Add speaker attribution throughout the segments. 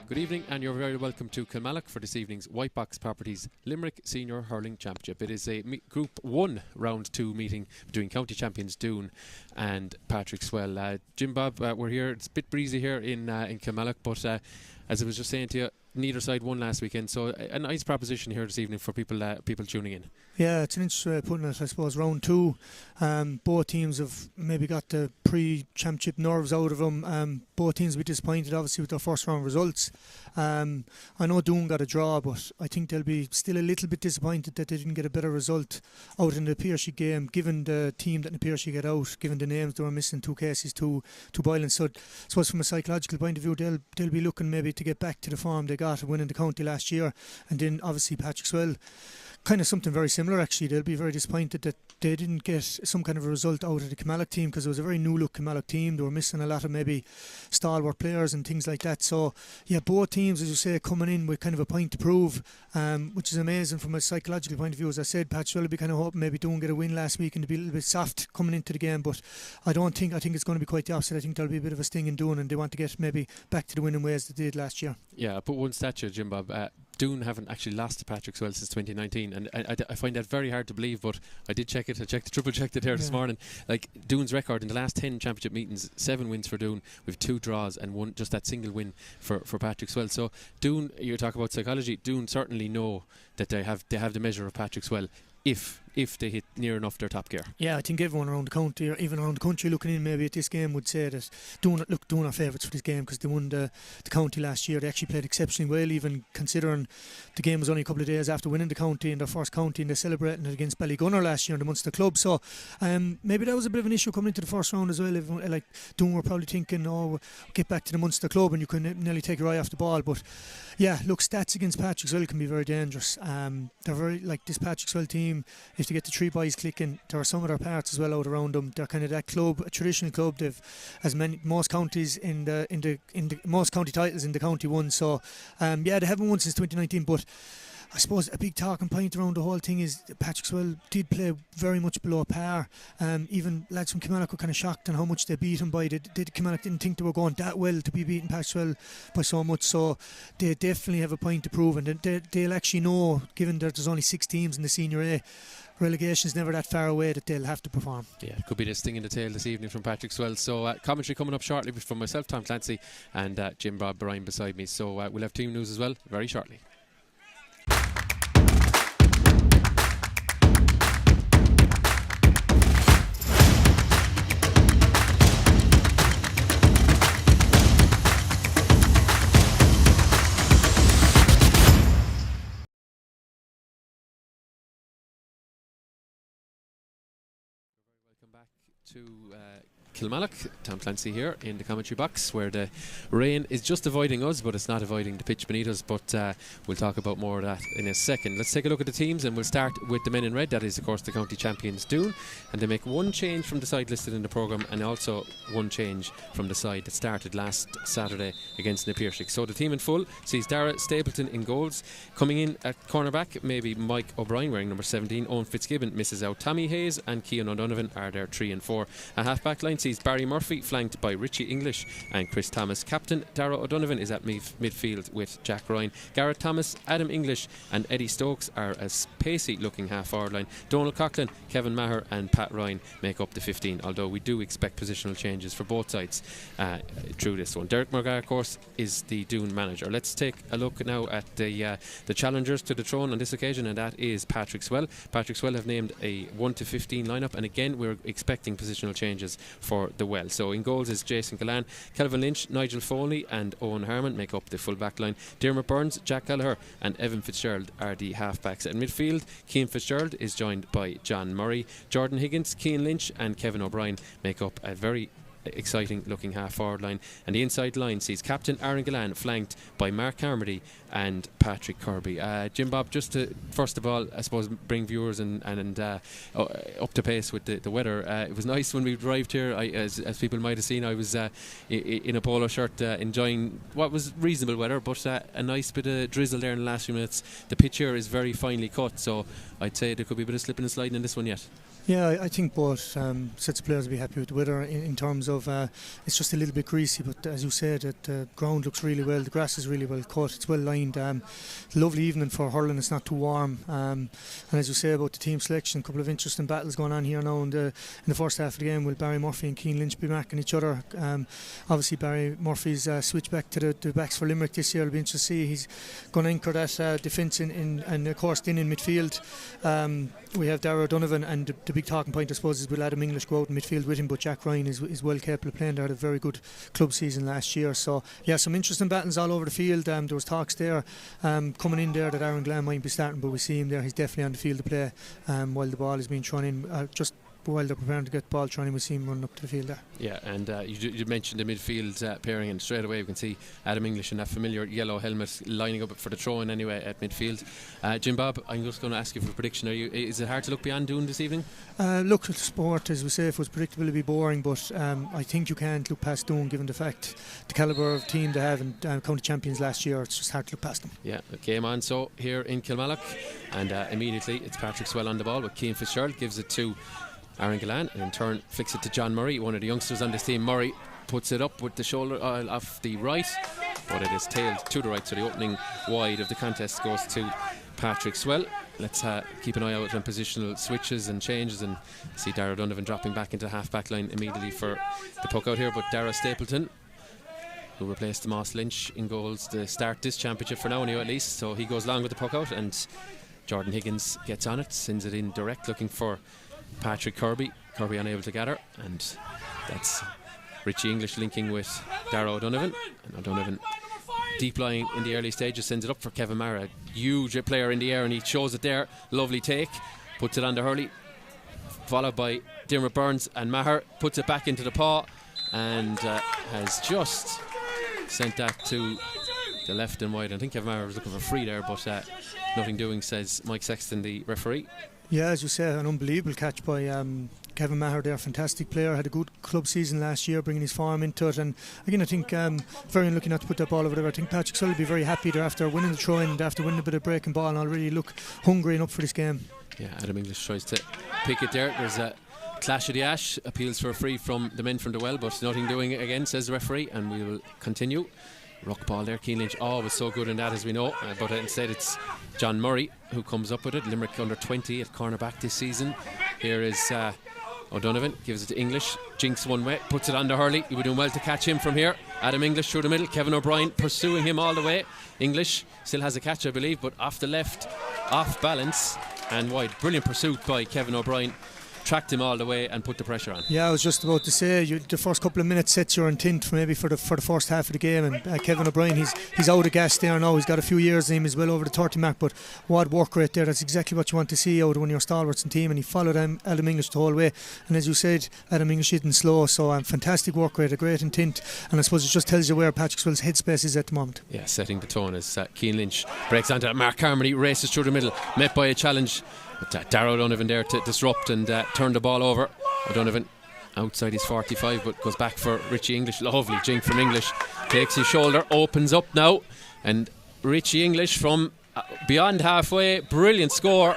Speaker 1: Good evening, and you're very welcome to Kilmallock for this evening's Whitebox Properties Limerick Senior Hurling Championship. It is a Group 1 Round 2 meeting between county champions Doon and Patrickswell. Jim Bob, we're here. It's a bit breezy here in Kilmallock, but as I was just saying to you, neither side won last weekend, so a nice proposition here this evening for people tuning in.
Speaker 2: Yeah, it's an interesting way of putting it, I suppose. Round 2, both teams have maybe got the pre-championship nerves out of them. Both teams will be disappointed, obviously, with their first round results. I know Doon got a draw, but I think they'll be still a little bit disappointed that they didn't get a better result out in the Piercy game, given the team that the Piercy get out, given the names they were missing, 2 cases, 2 Boylan. So I suppose from a psychological point of view, they'll be looking maybe to get back to the form they got winning the county last year. And then obviously Patrickswell, kind of something very similar actually. They'll be very disappointed that they didn't get some kind of a result out of the Kilmallock team, because it was a very new look Kilmallock team. They were missing a lot of maybe stalwart players and things like that. So yeah, both teams, as you say, coming in with kind of a point to prove, which is amazing from a psychological point of view. As I said, Patrickswell will be kind of hoping maybe Doon get a win last week and to be a little bit soft coming into the game, but I think it's going to be quite the opposite. I think there'll be a bit of a sting in Doon, and they want to get maybe back to the winning ways they did last year. Yeah,
Speaker 1: I put one stat here, Jim Bob. Doon haven't actually lost to Patrickswell since 2019, and I find that very hard to believe, but I did check it. I triple checked it here this morning. Like, Doon's record in the last 10 championship meetings, 7 wins for Doon with 2 draws and one, just that single win for Patrickswell. So Doon, you talk about psychology, Doon certainly know that they have the measure of Patrickswell if they hit near enough their top gear.
Speaker 2: Yeah, I think everyone around the county, or even around the country looking in maybe at this game, would say that Doon are favourites for this game, because they won the county last year. They actually played exceptionally well, even considering the game was only a couple of days after winning the county in their first county, and they're celebrating it against Ballygunner last year in the Munster Club. So maybe that was a bit of an issue coming into the first round as well. Like Doon were probably thinking, oh, get back to the Munster Club and you can nearly take your eye off the ball. But yeah, look, stats against Patrickswell can be very dangerous. They're very, like this Patrickswell team, if they get the 3 boys clicking, there are some of their parts as well out around them. They're kind of that club, a traditional club. They've most counties in the most county titles in the county won. So yeah, they haven't won since 2019, but I suppose a big talking point around the whole thing is that Patrickswell did play very much below par. Even lads from Kilmallock were kind of shocked on how much they beat them by. Kilmallock didn't think they were going that well to be beating Patrickswell by so much. So they definitely have a point to prove, and they'll actually know, given that there's only 6 teams in the Senior A, relegation is never that far away, that they'll have to perform.
Speaker 1: Yeah, it could be the sting in the tail this evening from Patrickswell. So commentary coming up shortly from myself, Tom Clancy, and Jim Bob Bryan beside me. So we'll have team news as well very shortly. Welcome back to Kilmallock. Tom Clancy here in the commentary box, where the rain is just avoiding us, but it's not avoiding the pitch beneath us. But we'll talk about more of that in a second. Let's take a look at the teams, and we'll start with the men in red. That is, of course, the county champions Doon, and they make 1 change from the side listed in the programme, and also 1 change from the side that started last Saturday against Na Piarsaigh. So the team in full sees Dara Stapleton in goals. Coming in at cornerback, maybe Mike O'Brien wearing number 17. Owen Fitzgibbon misses out. Tommy Hayes and Cian O'Donovan are there 3 and 4. A half-back line sees Barry Murphy flanked by Richie English and Chris Thomas. Captain Dara O'Donovan is at midfield with Jack Ryan. Garrett Thomas, Adam English and Eddie Stokes are a pacey looking half-forward line. Donald Coughlin, Kevin Maher and Pat Ryan make up the 15, although we do expect positional changes for both sides through this one. Derek Morgar, of course, is the Doon manager. Let's take a look now at the challengers to the throne on this occasion, and that is Patrickswell. Patrickswell have named a 1 to 15 lineup, and again we're expecting positional changes for the well. So in goals is Jason Gallan, Kelvin Lynch, Nigel Foley and Owen Harmon make up the full back line. Dermot Burns, Jack Gallagher and Evan Fitzgerald are the half backs. At midfield, Cian Fitzgerald is joined by John Murray. Jordan Higgins, Cian Lynch and Kevin O'Brien make up a very exciting looking half forward line, and the inside line sees Captain Aaron Gallan flanked by Mark Carmody and Patrick Kirby. Jim Bob, just to first of all, I suppose, bring viewers and up to pace with the weather. It was nice when we arrived here. As people might have seen, I was in a polo shirt enjoying what was reasonable weather, but a nice bit of drizzle there in the last few minutes. The pitch here is very finely cut, so I'd say there could be a bit of slipping and sliding in this one yet.
Speaker 2: Yeah, I think both sets of players will be happy with the weather in terms of of it's just a little bit greasy, but as you said, the ground looks really well, the grass is really well cut, it's well lined. Lovely evening for hurling, it's not too warm, and as you say about the team selection, a couple of interesting battles going on here now in the first half of the game. Will Barry Murphy and Keane Lynch be marking each other? Obviously Barry Murphy's switch back to the backs for Limerick this year. It'll be interesting to see. He's going to anchor that defence and of course in midfield we have Darragh O'Donovan, and the big talking point I suppose is will Adam English go out in midfield with him, but Jack Ryan is well capable of playing there. Had a very good club season last year, so yeah, some interesting battles all over the field. There was talks there coming in there that Aaron Glenn might be starting, but we see him there, he's definitely on the field to play while the ball is being thrown in, just while they're preparing to get the ball thrown in. We see him running up to the field there. Yeah,
Speaker 1: and you mentioned the midfield pairing, and straight away we can see Adam English in that familiar yellow helmet lining up for the throw-in anyway at midfield. Jim Bob, I'm just going to ask you for a prediction. Is it hard to look beyond Doon this evening?
Speaker 2: Look, the sport, as we say, it was predictable to be boring, but I think you can't look past Doon given the fact the calibre of team they have, and county champions last year. It's just hard to look past them.
Speaker 1: Yeah, it came on so here in Kilmallock, and immediately it's Patrickswell on the ball with Cian Fitzgerald, gives it to Aaron Gillan, and in turn flicks it to John Murray, one of the youngsters on this team. Murray puts it up with the shoulder off the right, but it is tailed to the right, so the opening wide of the contest goes to Patrickswell. Let's keep an eye out on positional switches and changes, and see Darragh Donovan dropping back into the half-back line immediately for the puck out here, but Dara Stapleton, who replaced Moss Lynch in goals to start this championship for now anyway, at least, so he goes along with the puck out, and Jordan Higgins gets on it, sends it in direct looking for Patrick Kirby unable to gather, and that's Richie English linking with Darragh O'Donovan, and O'Donovan deep lying in the early stages sends it up for Kevin Maher, a huge player in the air, and he shows it there, lovely take, puts it on to Hurley, followed by Dermot Burns, and Maher puts it back into the paw and has just sent that to the left and wide. I think Kevin Maher was looking for free there, but nothing doing, says Mike Sexton, the referee.
Speaker 2: Yeah, as you say, an unbelievable catch by Kevin Maher there, fantastic player, had a good club season last year, bringing his form into it, and again I think very unlucky not to put that ball over there. I think Patrickswell will be very happy there after winning the throw-in and after winning a bit of breaking ball, and already look hungry and up for this game. Yeah,
Speaker 1: Adam English tries to pick it there. There's a clash of the ash, appeals for a free from the men from the well, but nothing doing it again, says the referee, and we will continue. Rock ball there, Cian Lynch was so good in that, as we know, but instead it's John Murray who comes up with it. Limerick under 20 at cornerback this season. Here is O'Donovan, gives it to English, jinks one way, puts it on to Hurley. He would do well to catch him from here. Adam English through the middle, Kevin O'Brien pursuing him all the way. English still has a catch, I believe, but off the left, off balance and wide. Brilliant pursuit by Kevin O'Brien, tracked him all the way and put the pressure on.
Speaker 2: Yeah, I was just about to say, the first couple of minutes sets your intent maybe for the first half of the game, and Kevin O'Brien, he's out of gas there now. He's got a few years in him, he's well over the 30 mark, but what work rate there. That's exactly what you want to see out of one of your stalwarts in team, and he followed Adam English the whole way, and as you said, Adam English isn't slow, so fantastic work rate, a great intent, and I suppose it just tells you where Patrickswell's headspace is at the moment.
Speaker 1: Yeah, setting the tone as Cian Lynch breaks onto Mark Carmody, races through the middle, met by a challenge, but Darragh O'Donovan there to disrupt and turn the ball over. O'Donovan outside his 45, but goes back for Richie English. Lovely jink from English, takes his shoulder, opens up now, and Richie English from beyond halfway, brilliant score,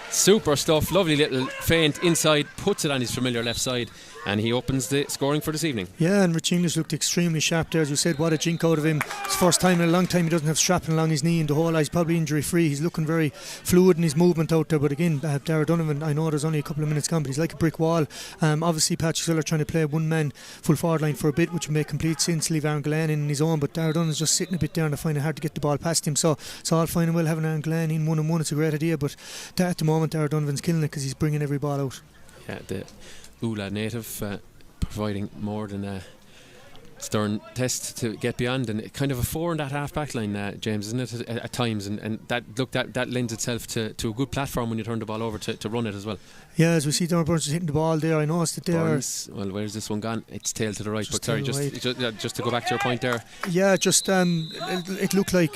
Speaker 1: super stuff, lovely little feint inside, puts it on his familiar left side, and he opens the scoring for this evening.
Speaker 2: Yeah, and Richie English looked extremely sharp there, as you said. What a jink out of him. It's the first time in a long time he doesn't have strapping along his knee in the whole. He's probably injury free. He's looking very fluid in his movement out there, but again, Darragh Donovan, I know there's only a couple of minutes gone, but he's like a brick wall. Obviously Patrickswell are trying to play one man full forward line for a bit, which would make complete sense, leave Aaron Gillan in his own, but Darragh Donovan's just sitting a bit there and I find it hard to get the ball past him, so it's all fine and well having Aaron Gillan in 1-on-1. It's a great idea, but at the moment Darragh Donovan's killing it because he's bringing every ball out.
Speaker 1: Yeah, the Ula native providing more than a stern test to get beyond, and kind of a four in that half back line, James, isn't it, at times, and that lends itself to a good platform when you turn the ball over to run it as well.
Speaker 2: Yeah, as we see Dermot Burns hitting the ball there, I noticed that there.
Speaker 1: Well, where's this one gone? It's tail to the right, but sorry, just to go back to your point there.
Speaker 2: Yeah, just it looked like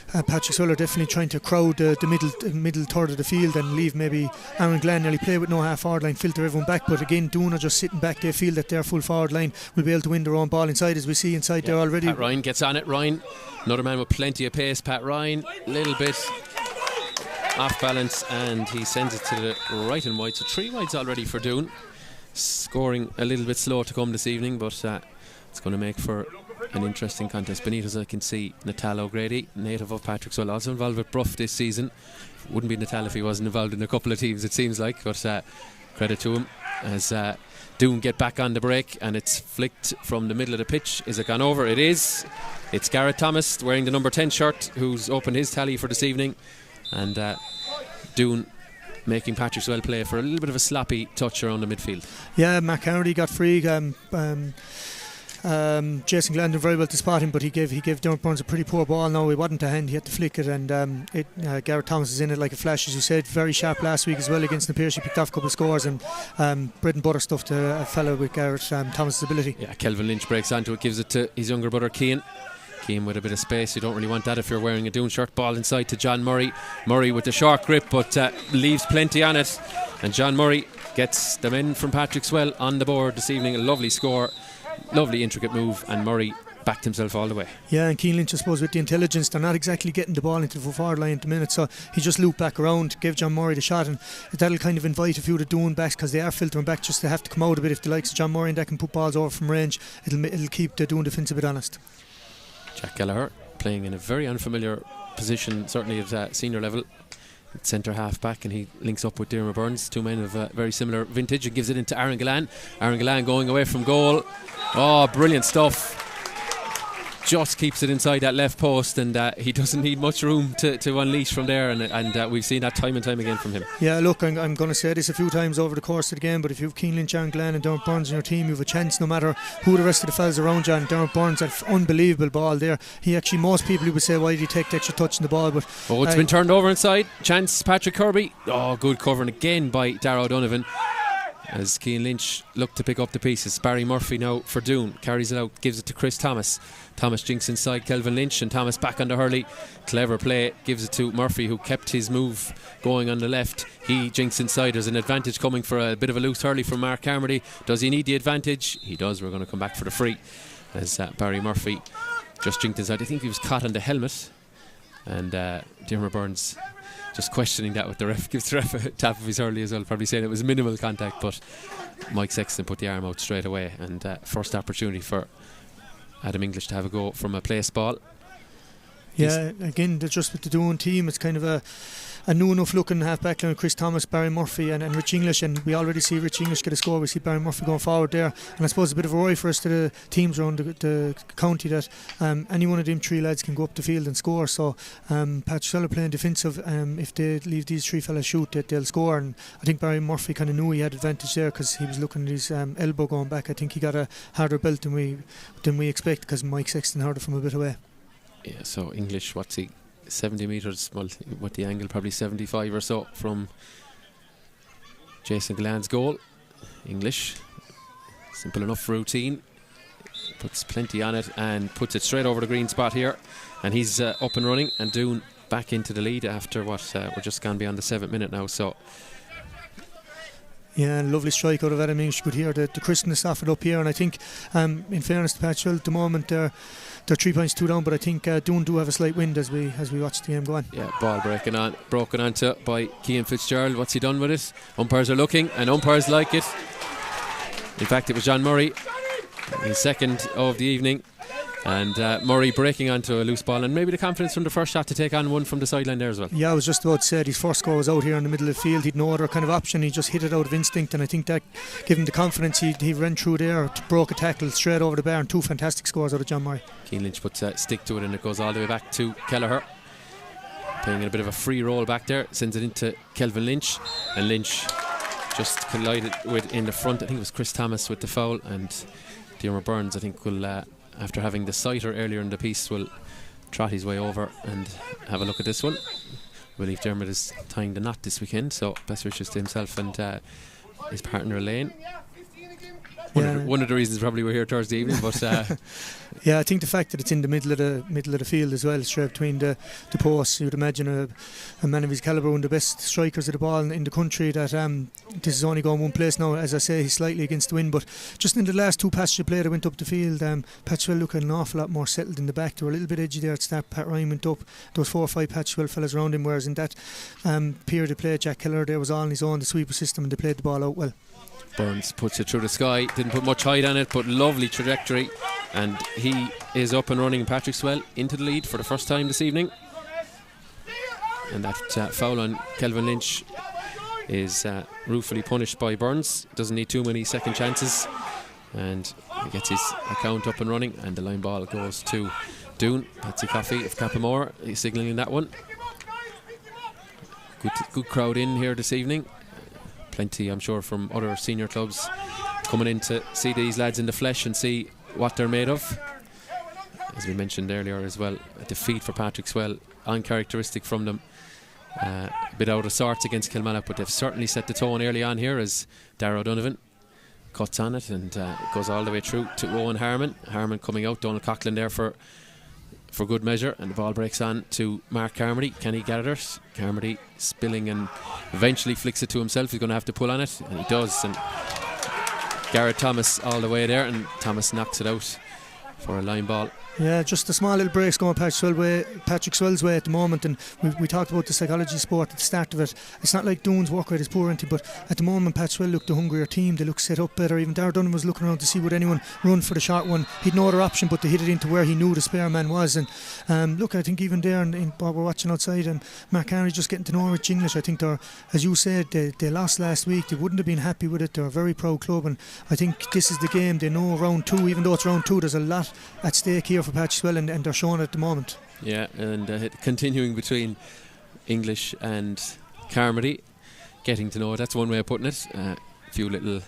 Speaker 2: Patrickswell are definitely trying to crowd the middle third of the field and leave maybe Aaron Glenn nearly play with no half forward line, filter everyone back, but again Doon are just sitting back. They feel that their full forward line will be able to win their own ball inside, as we see inside there already.
Speaker 1: Pat Ryan gets on it. Ryan, another man with plenty of pace. Pat Ryan, a little bit off balance, and he sends it to the right and wide, so 3 wides already for Doon. scoring a little bit slow to come this evening, but it's going to make for an interesting contest. Benitez, I can see Natal O'Grady, native of Patrickswell, also involved with Bruff this season. Wouldn't be Natal if he wasn't involved in a couple of teams, it seems like, but credit to him as Doon get back on the break, and it's flicked from the middle of the pitch. Is it gone over? It is. It's Garrett Thomas wearing the number 10 shirt who's opened his tally for this evening, and Doon making Patrickswell play for a little bit of a sloppy touch around the midfield. Yeah,
Speaker 2: Matt Kennedy got free. Jason Glenn did very well to spot him, but he gave Dermot Burns a pretty poor ball. No, it wasn't a hand, he had to flick it, and Garrett Thomas is in it like a flash, as you said. Very sharp last week as well against the Pierce. He picked off a couple of scores, and bread and butter stuff to a fellow with Garrett Thomas's ability.
Speaker 1: Yeah, Kelvin Lynch breaks onto it, gives it to his younger brother Cian with a bit of space. You don't really want that if you're wearing a Doon shirt. Ball inside to John Murray. Murray with the short grip, but leaves plenty on it, and John Murray gets the men from Patrickswell on the board this evening. A lovely score, lovely intricate move, and Murray backed himself all the way.
Speaker 2: Yeah, and Cian Lynch, I suppose, with the intelligence, they're not exactly getting the ball into the forward line at the minute, so he just looped back around, gave John Murray the shot, and that'll kind of invite a few of the Doon backs, because they are filtering back. Just they have to come out a bit. If the likes of John Murray and that can put balls over from range, it'll keep the Doon defence a bit honest.
Speaker 1: Jack Gallagher playing in a very unfamiliar position, certainly at senior level, centre half back, and he links up with Dermot Burns, two men of very similar vintage, and gives it into Aaron Gallan. Aaron Gallan going away from goal. Oh, brilliant stuff. Just keeps it inside that left post, and he doesn't need much room to unleash from there, and we've seen that time and time again from him.
Speaker 2: Yeah, look, I'm going to say this a few times over the course of the game, but if you have Cian Lynch, Aaron Glenn and Dermot Burns in your team, you have a chance no matter who the rest of the fellas around you. And Dermot Burns, an unbelievable ball there. He actually, most people would say, why did he take the extra touch in the ball, but
Speaker 1: it's been turned over inside. Chance, Patrick Kirby. Oh, good covering again by Darragh O'Donovan as Cian Lynch looked to pick up the pieces. Barry Murphy now for Doon, carries it out, gives it to Chris Thomas. Thomas jinks inside Kelvin Lynch, and Thomas back onto Hurley. Clever play, gives it to Murphy, who kept his move going on the left. He jinks inside. There's an advantage coming for a bit of a loose Hurley from Mark Carmody. Does he need the advantage? He does. We're going to come back for the free as Barry Murphy just jinked inside. I think he was caught on the helmet, and Dermot Burns just questioning that with the ref. Gives the ref a tap of his Hurley as well, probably saying it was minimal contact, but Mike Sexton put the arm out straight away, and first opportunity for Adam English to have a go from a place ball.
Speaker 2: Yeah, again, just with the Doon team, it's kind of a new enough looking half back line. Chris Thomas, Barry Murphy and Rich English, and we already see Rich English get a score. We see Barry Murphy going forward there, and I suppose a bit of a worry for us to the teams around the county that any one of them three lads can go up the field and score. So Patrickswell are playing defensive. If they leave these three fellas shoot, they'll score, and I think Barry Murphy kind of knew he had advantage there because he was looking at his elbow going back. I think he got a harder belt than we expect, because Mike Sexton heard it from a bit away.
Speaker 1: Yeah, so English, what's he, 70 metres, well, what the angle, probably 75 or so from Jason Glan's goal. English, simple enough routine, puts plenty on it and puts it straight over the green spot here, and he's up and running, and Doon back into the lead after what we're just gone beyond the 7th minute now. So
Speaker 2: yeah, lovely strike out of Adam English. You could hear the crispness offered up here, and I think in fairness to Patrickswell, at the moment they're 3 points too down, but I think Doon do have a slight wind as we watch the game go on. Yeah,
Speaker 1: ball broken onto by Cian Fitzgerald. What's he done with it? Umpires are looking, and umpires like it. In fact, it was John Murray, his second of the evening, and Murray breaking onto a loose ball, and maybe the confidence from the first shot to take on one from the sideline there as well.
Speaker 2: Yeah, I was just about to say his first score was out here in the middle of the field. He'd no other kind of option. He just hit it out of instinct, and I think that gave him the confidence. He ran through there, broke a tackle straight over the bar, and two fantastic scores out of John Murray.
Speaker 1: Cian Lynch puts a stick to it, and it goes all the way back to Kelleher, playing a bit of a free roll back there, sends it into Kelvin Lynch, and Lynch just collided with in the front. I think it was Chris Thomas with the foul, and Dermot Burns, I think, will after having the sighter earlier in the piece, will trot his way over and have a look at this one. I believe Dermot is tying the knot this weekend, so best wishes to himself and his partner Elaine. One of the reasons probably we're here Thursday evening, but
Speaker 2: yeah, I think the fact that it's in the middle of the field as well, straight between the posts, you'd imagine a man of his calibre, one of the best strikers of the ball in the country, that this is only going one place now. As I say, he's slightly against the wind, but just in the last two passes of play that went up the field, Patrickswell looked an awful lot more settled in the back. They were a little bit edgy there at start. Pat Ryan went up, there was 4 or 5 Patrickswell fellas around him, whereas in that period of play, Jack Keller there was all on his own, the sweeper system, and they played the ball out well.
Speaker 1: Burns puts it through the sky. Didn't put much height on it, but lovely trajectory. And he is up and running Patrickswell into the lead for the first time this evening. And that foul on Kelvin Lynch is ruefully punished by Burns. Doesn't need too many second chances. And he gets his account up and running. And the line ball goes to Doon. Patsy Coffey of Cappamore. He's signalling that one. Good crowd in here this evening. Plenty, I'm sure, from other senior clubs coming in to see these lads in the flesh and see what they're made of. As we mentioned earlier as well, a defeat for Patrickswell, uncharacteristic from them. A bit out of sorts against Kilmallock, but they've certainly set the tone early on here as Darragh O'Donovan cuts on it and goes all the way through to Owen Harmon. Harmon coming out, Donald Coughlin there for good measure, and the ball breaks on to Mark Carmody. Can he get it? Carmody spilling and eventually flicks it to himself. He's going to have to pull on it, and he does. And Garrett Thomas all the way there, and Thomas knocks it out for a line ball.
Speaker 2: Yeah, just a small little breaks going Patrickswell's way at the moment, and we talked about the psychology sport at the start of it. It's not like Doon's work rate is poor, but at the moment Patrickswell looked the hungrier team. They look set up better. Even Darragh Dunham was looking around to see would anyone run for the short one. He'd no other option but to hit it into where he knew the spare man was. And look, I think even there in what we're watching outside, and Mark Henry just getting to Norwich English, I think they're, as you said, they lost last week. They wouldn't have been happy with it. They're a very proud club, and I think this is the game. They know round two, even though it's round two, there's a lot at stake here for Patrickswell, and they're showing it at the moment.
Speaker 1: Yeah, and continuing between English and Carmody, getting to know, that's one way of putting it. A few little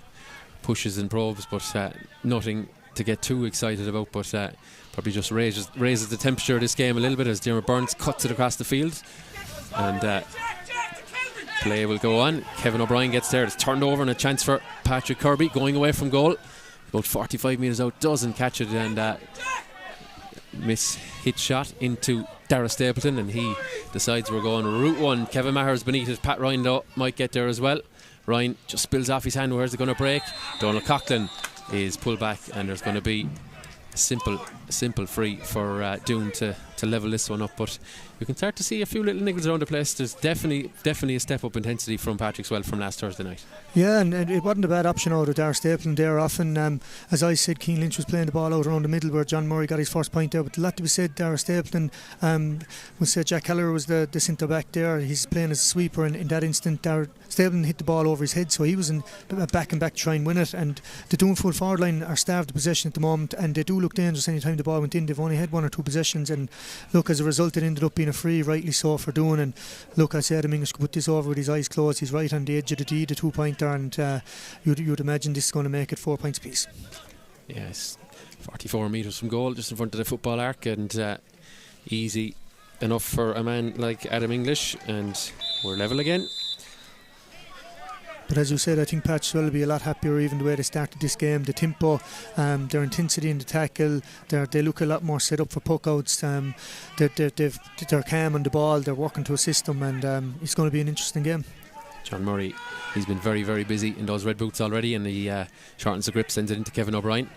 Speaker 1: pushes and probes, but nothing to get too excited about, but probably just raises the temperature of this game a little bit as Dermot Burns cuts it across the field, and play will go on. Kevin O'Brien gets there, it's turned over, and a chance for Patrick Kirby going away from goal, about 45 metres out, doesn't catch it, and miss hit shot into Darragh Stapleton, and he decides we're going route one. Kevin Maher's beneath it. Pat Ryan though might get there as well. Ryan just spills off his hand. Where's it going to break? Donald Coughlin is pulled back, and there's going to be a simple free for Doon to level this one up. But you can start to see a few little niggles around the place. There's definitely a step up intensity from Patrickswell from last Thursday night. Yeah,
Speaker 2: and it wasn't a bad option out of Darragh Stapleton there. Often, as I said, Keane Lynch was playing the ball out around the middle where John Murray got his first point there. But a lot to be said, Darragh Stapleton, we'll say Jack Keller was the centre back there. He's playing as a sweeper, and in that instant Darragh Stapleton hit the ball over his head, so he was in back and back to try and win it. And the Doon full forward line are starved of possession at the moment, and they do look dangerous any time the ball went in. They've only had one or two possessions, and look, as a result it ended up being a free, rightly so, for Doon. And look, I said Adam English could put this over with his eyes closed. He's right on the edge of the D, the 2-pointer, and you'd imagine this is going to make it 4 points apiece.
Speaker 1: Yes, 44 metres from goal, just in front of the football arc, and easy enough for a man like Adam English, and we're level again.
Speaker 2: But as you said, I think Patrickswell will be a lot happier even the way they started this game. The tempo, their intensity in the tackle, they look a lot more set up for puck-outs. They're calm on the ball, they're working to a system, and it's going to be an interesting game.
Speaker 1: John Murray, he's been very, very busy in those red boots already, and he shortens the grip, sends it into Kevin O'Brien.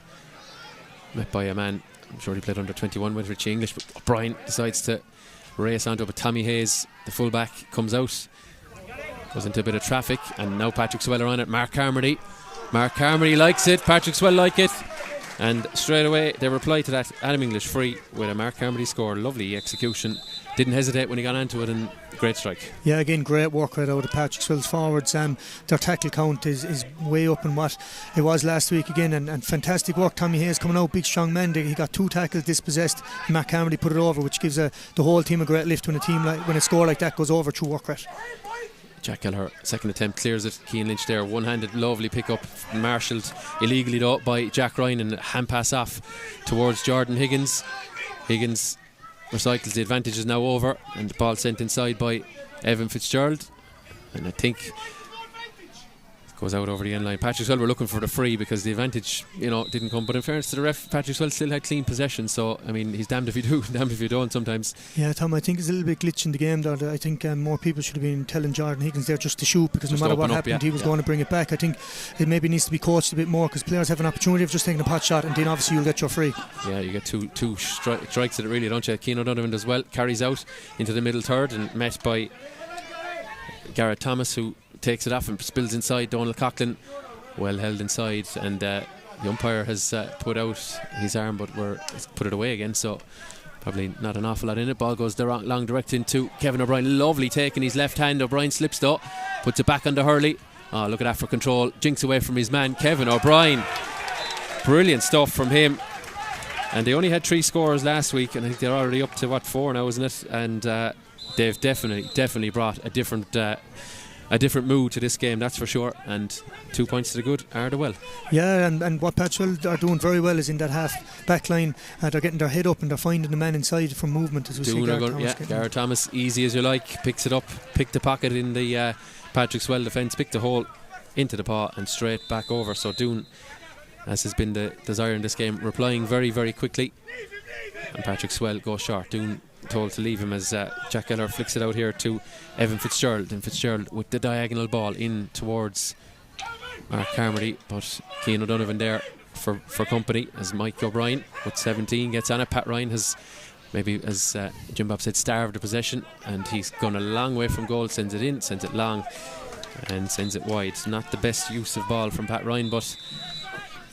Speaker 1: Met by a man, I'm sure he played under 21 with Richie English, but O'Brien decides to race onto it, but Tommy Hayes, the fullback, comes out. Goes into a bit of traffic, and now Patrickswell are on it. Mark Carmody likes it, Patrickswell like it, and straight away they reply to that. Adam English free with a Mark Carmody score. Lovely execution, didn't hesitate when he got onto it, and great strike. Yeah, again, great work right out of Patrickswell's forwards. Their tackle count is way up in what it was last week again, and fantastic work. Tommy Hayes coming out, big strong man. He got 2 tackles dispossessed, and Mark Carmody put it over, which gives the whole team a great lift when a score like that goes over through work rate. Jack Kelleher, second attempt, clears it. Keane Lynch there, one-handed, lovely pick-up, marshalled illegally though by Jack Ryan, and a hand pass off towards Jordan Higgins. Higgins recycles, the advantage is now over, and the ball sent inside by Evan Fitzgerald, and I think goes out over the end line. Patrickswell were looking for the free because the advantage, didn't come. But in fairness to the ref, Patrickswell still had clean possession. So I mean, he's damned if you do, damned if you don't. Sometimes. Yeah, Tom, I think there's a little bit glitch in the game there. I think more people should have been telling Jordan Higgins there just to shoot, because just no matter what happened, he was going to bring it back. I think it maybe needs to be coached a bit more, because players have an opportunity of just taking a pot shot, and then obviously you'll get your free. Yeah, you get two strikes at it, really, don't you? Keane O'Donovan as well carries out into the middle third, and met by Garrett Thomas, who takes it off and spills inside. Donald Coughlin well held inside, and the umpire has put out his arm, but he's put it away again, so probably not an awful lot in it. Ball goes the long direct into Kevin O'Brien. Lovely take in his left hand. O'Brien slips though, puts it back under Hurley. Oh, look at that for control. Jinks away from his man Kevin O'Brien. Brilliant stuff from him. And they only had 3 scorers last week, and I think they're already up to 4 now, isn't it? And they've definitely brought a different mood to this game, that's for sure. And 2 points to the good, Ardewell.
Speaker 2: Yeah, and what Patrickswell are doing very well is in that half back line. They're getting their head up and they're finding the man inside from movement, as we see
Speaker 1: Gareth Thomas, easy as you like, picks it up, picked the pocket in the Patrickswell defence, picked the hole into the paw and straight back over. So Doon, as has been the desire in this game, replying very, very quickly. And Patrickswell goes short. Doon told to leave him as Jack Keller flicks it out here to Evan Fitzgerald, and Fitzgerald with the diagonal ball in towards Mark Carmody, but Cian O'Donovan there for company as Mike O'Brien with 17 gets on it. Pat Ryan has maybe, as Jim Bob said, starved the possession, and he's gone a long way from goal, sends it in, sends it long and sends it wide. Not the best use of ball from Pat Ryan, but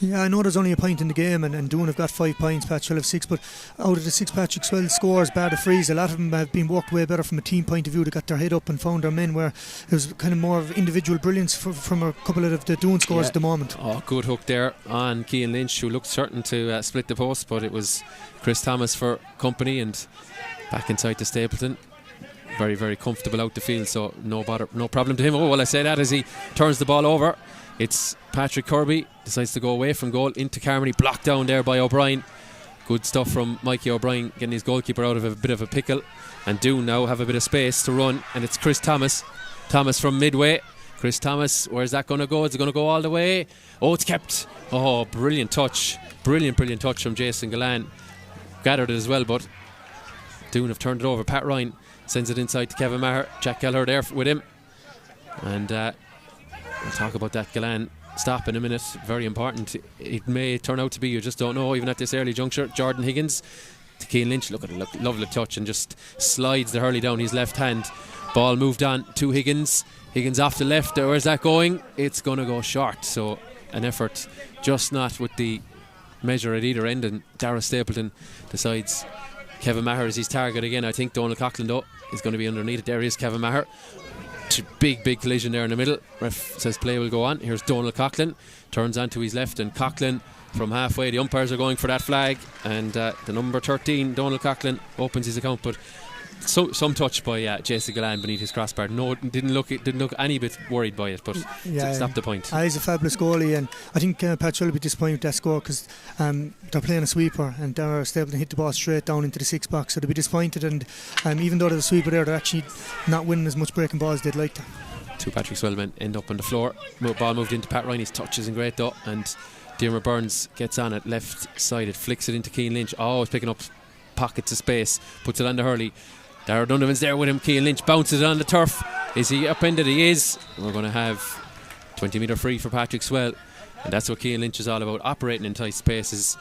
Speaker 2: yeah, I know there's only a point in the game, and Doon have got 5 points, Patrickswell have 6, but out of the 6 Patrickswell scores, bar the frees, a lot of them have been worked way better from a team point of view. They got their head up and found their men, where it was kind of more of individual brilliance from a couple of the Doon scores at the moment.
Speaker 1: Oh, good hook there on Cian Lynch, who looked certain to split the post, but it was Chris Thomas for company, and back inside to Stapleton. Very, very comfortable out the field, so no problem to him. Oh, well, I say that as he turns the ball over. It's Patrick Kirby, decides to go away from goal into Carmody, blocked down there by O'Brien. Good stuff from Mikey O'Brien, getting his goalkeeper out of a bit of a pickle. And Doon now have a bit of space to run, and it's Chris Thomas from midway. Chris Thomas, where's that going to go? Is it going to go all the way? Oh, it's kept. Oh, brilliant touch from Jason Gallan. Gathered it as well, but Doon have turned it over. Pat Ryan sends it inside to Kevin Maher. Jack Keller there with him, and we'll talk about that Gallan stop in a minute. Very important. It may turn out to be, you just don't know, even at this early juncture. Jordan Higgins to Cian Lynch. Look at it, lovely touch, and just slides the Hurley down his left hand. Ball moved on to Higgins. Higgins off the left. Where's that going? It's going to go short. So an effort, just not with the measure at either end. And Darragh Stapleton decides Kevin Maher is his target again. I think Donald Coughlin though is going to be underneath it. There is Kevin Maher. Big collision there in the middle. Ref says play will go on. Here's Donald Coughlin, turns onto his left, and Coughlin from halfway. The umpires are going for that flag, and the number 13, Donald Coughlin, opens his account, but some touch by Jason Gallan beneath his crossbar. No, didn't look any bit worried by it, but stopped the point.
Speaker 2: He's a fabulous goalie, and I think Patrickswell will be disappointed with that score, because they're playing a sweeper, and Darragh Stapleton hit the ball straight down into the 6 box, so they'll be disappointed. And even though there's a sweeper there, they're actually not winning as much breaking balls as they'd like to.
Speaker 1: 2 Patrickswell men end up on the floor. Ball moved into Pat Ryan. His touch isn't great though, and Diarmuid Burns gets on it left side. It flicks it into Cian Lynch. Oh, it's picking up pockets of space, puts it on the Hurley. Darragh Donovan's there with him. Cian Lynch bounces it on the turf. Is he upended? He is. We're going to have 20 metre free for Patrickswell, and that's what Cian Lynch is all about, operating in tight spaces,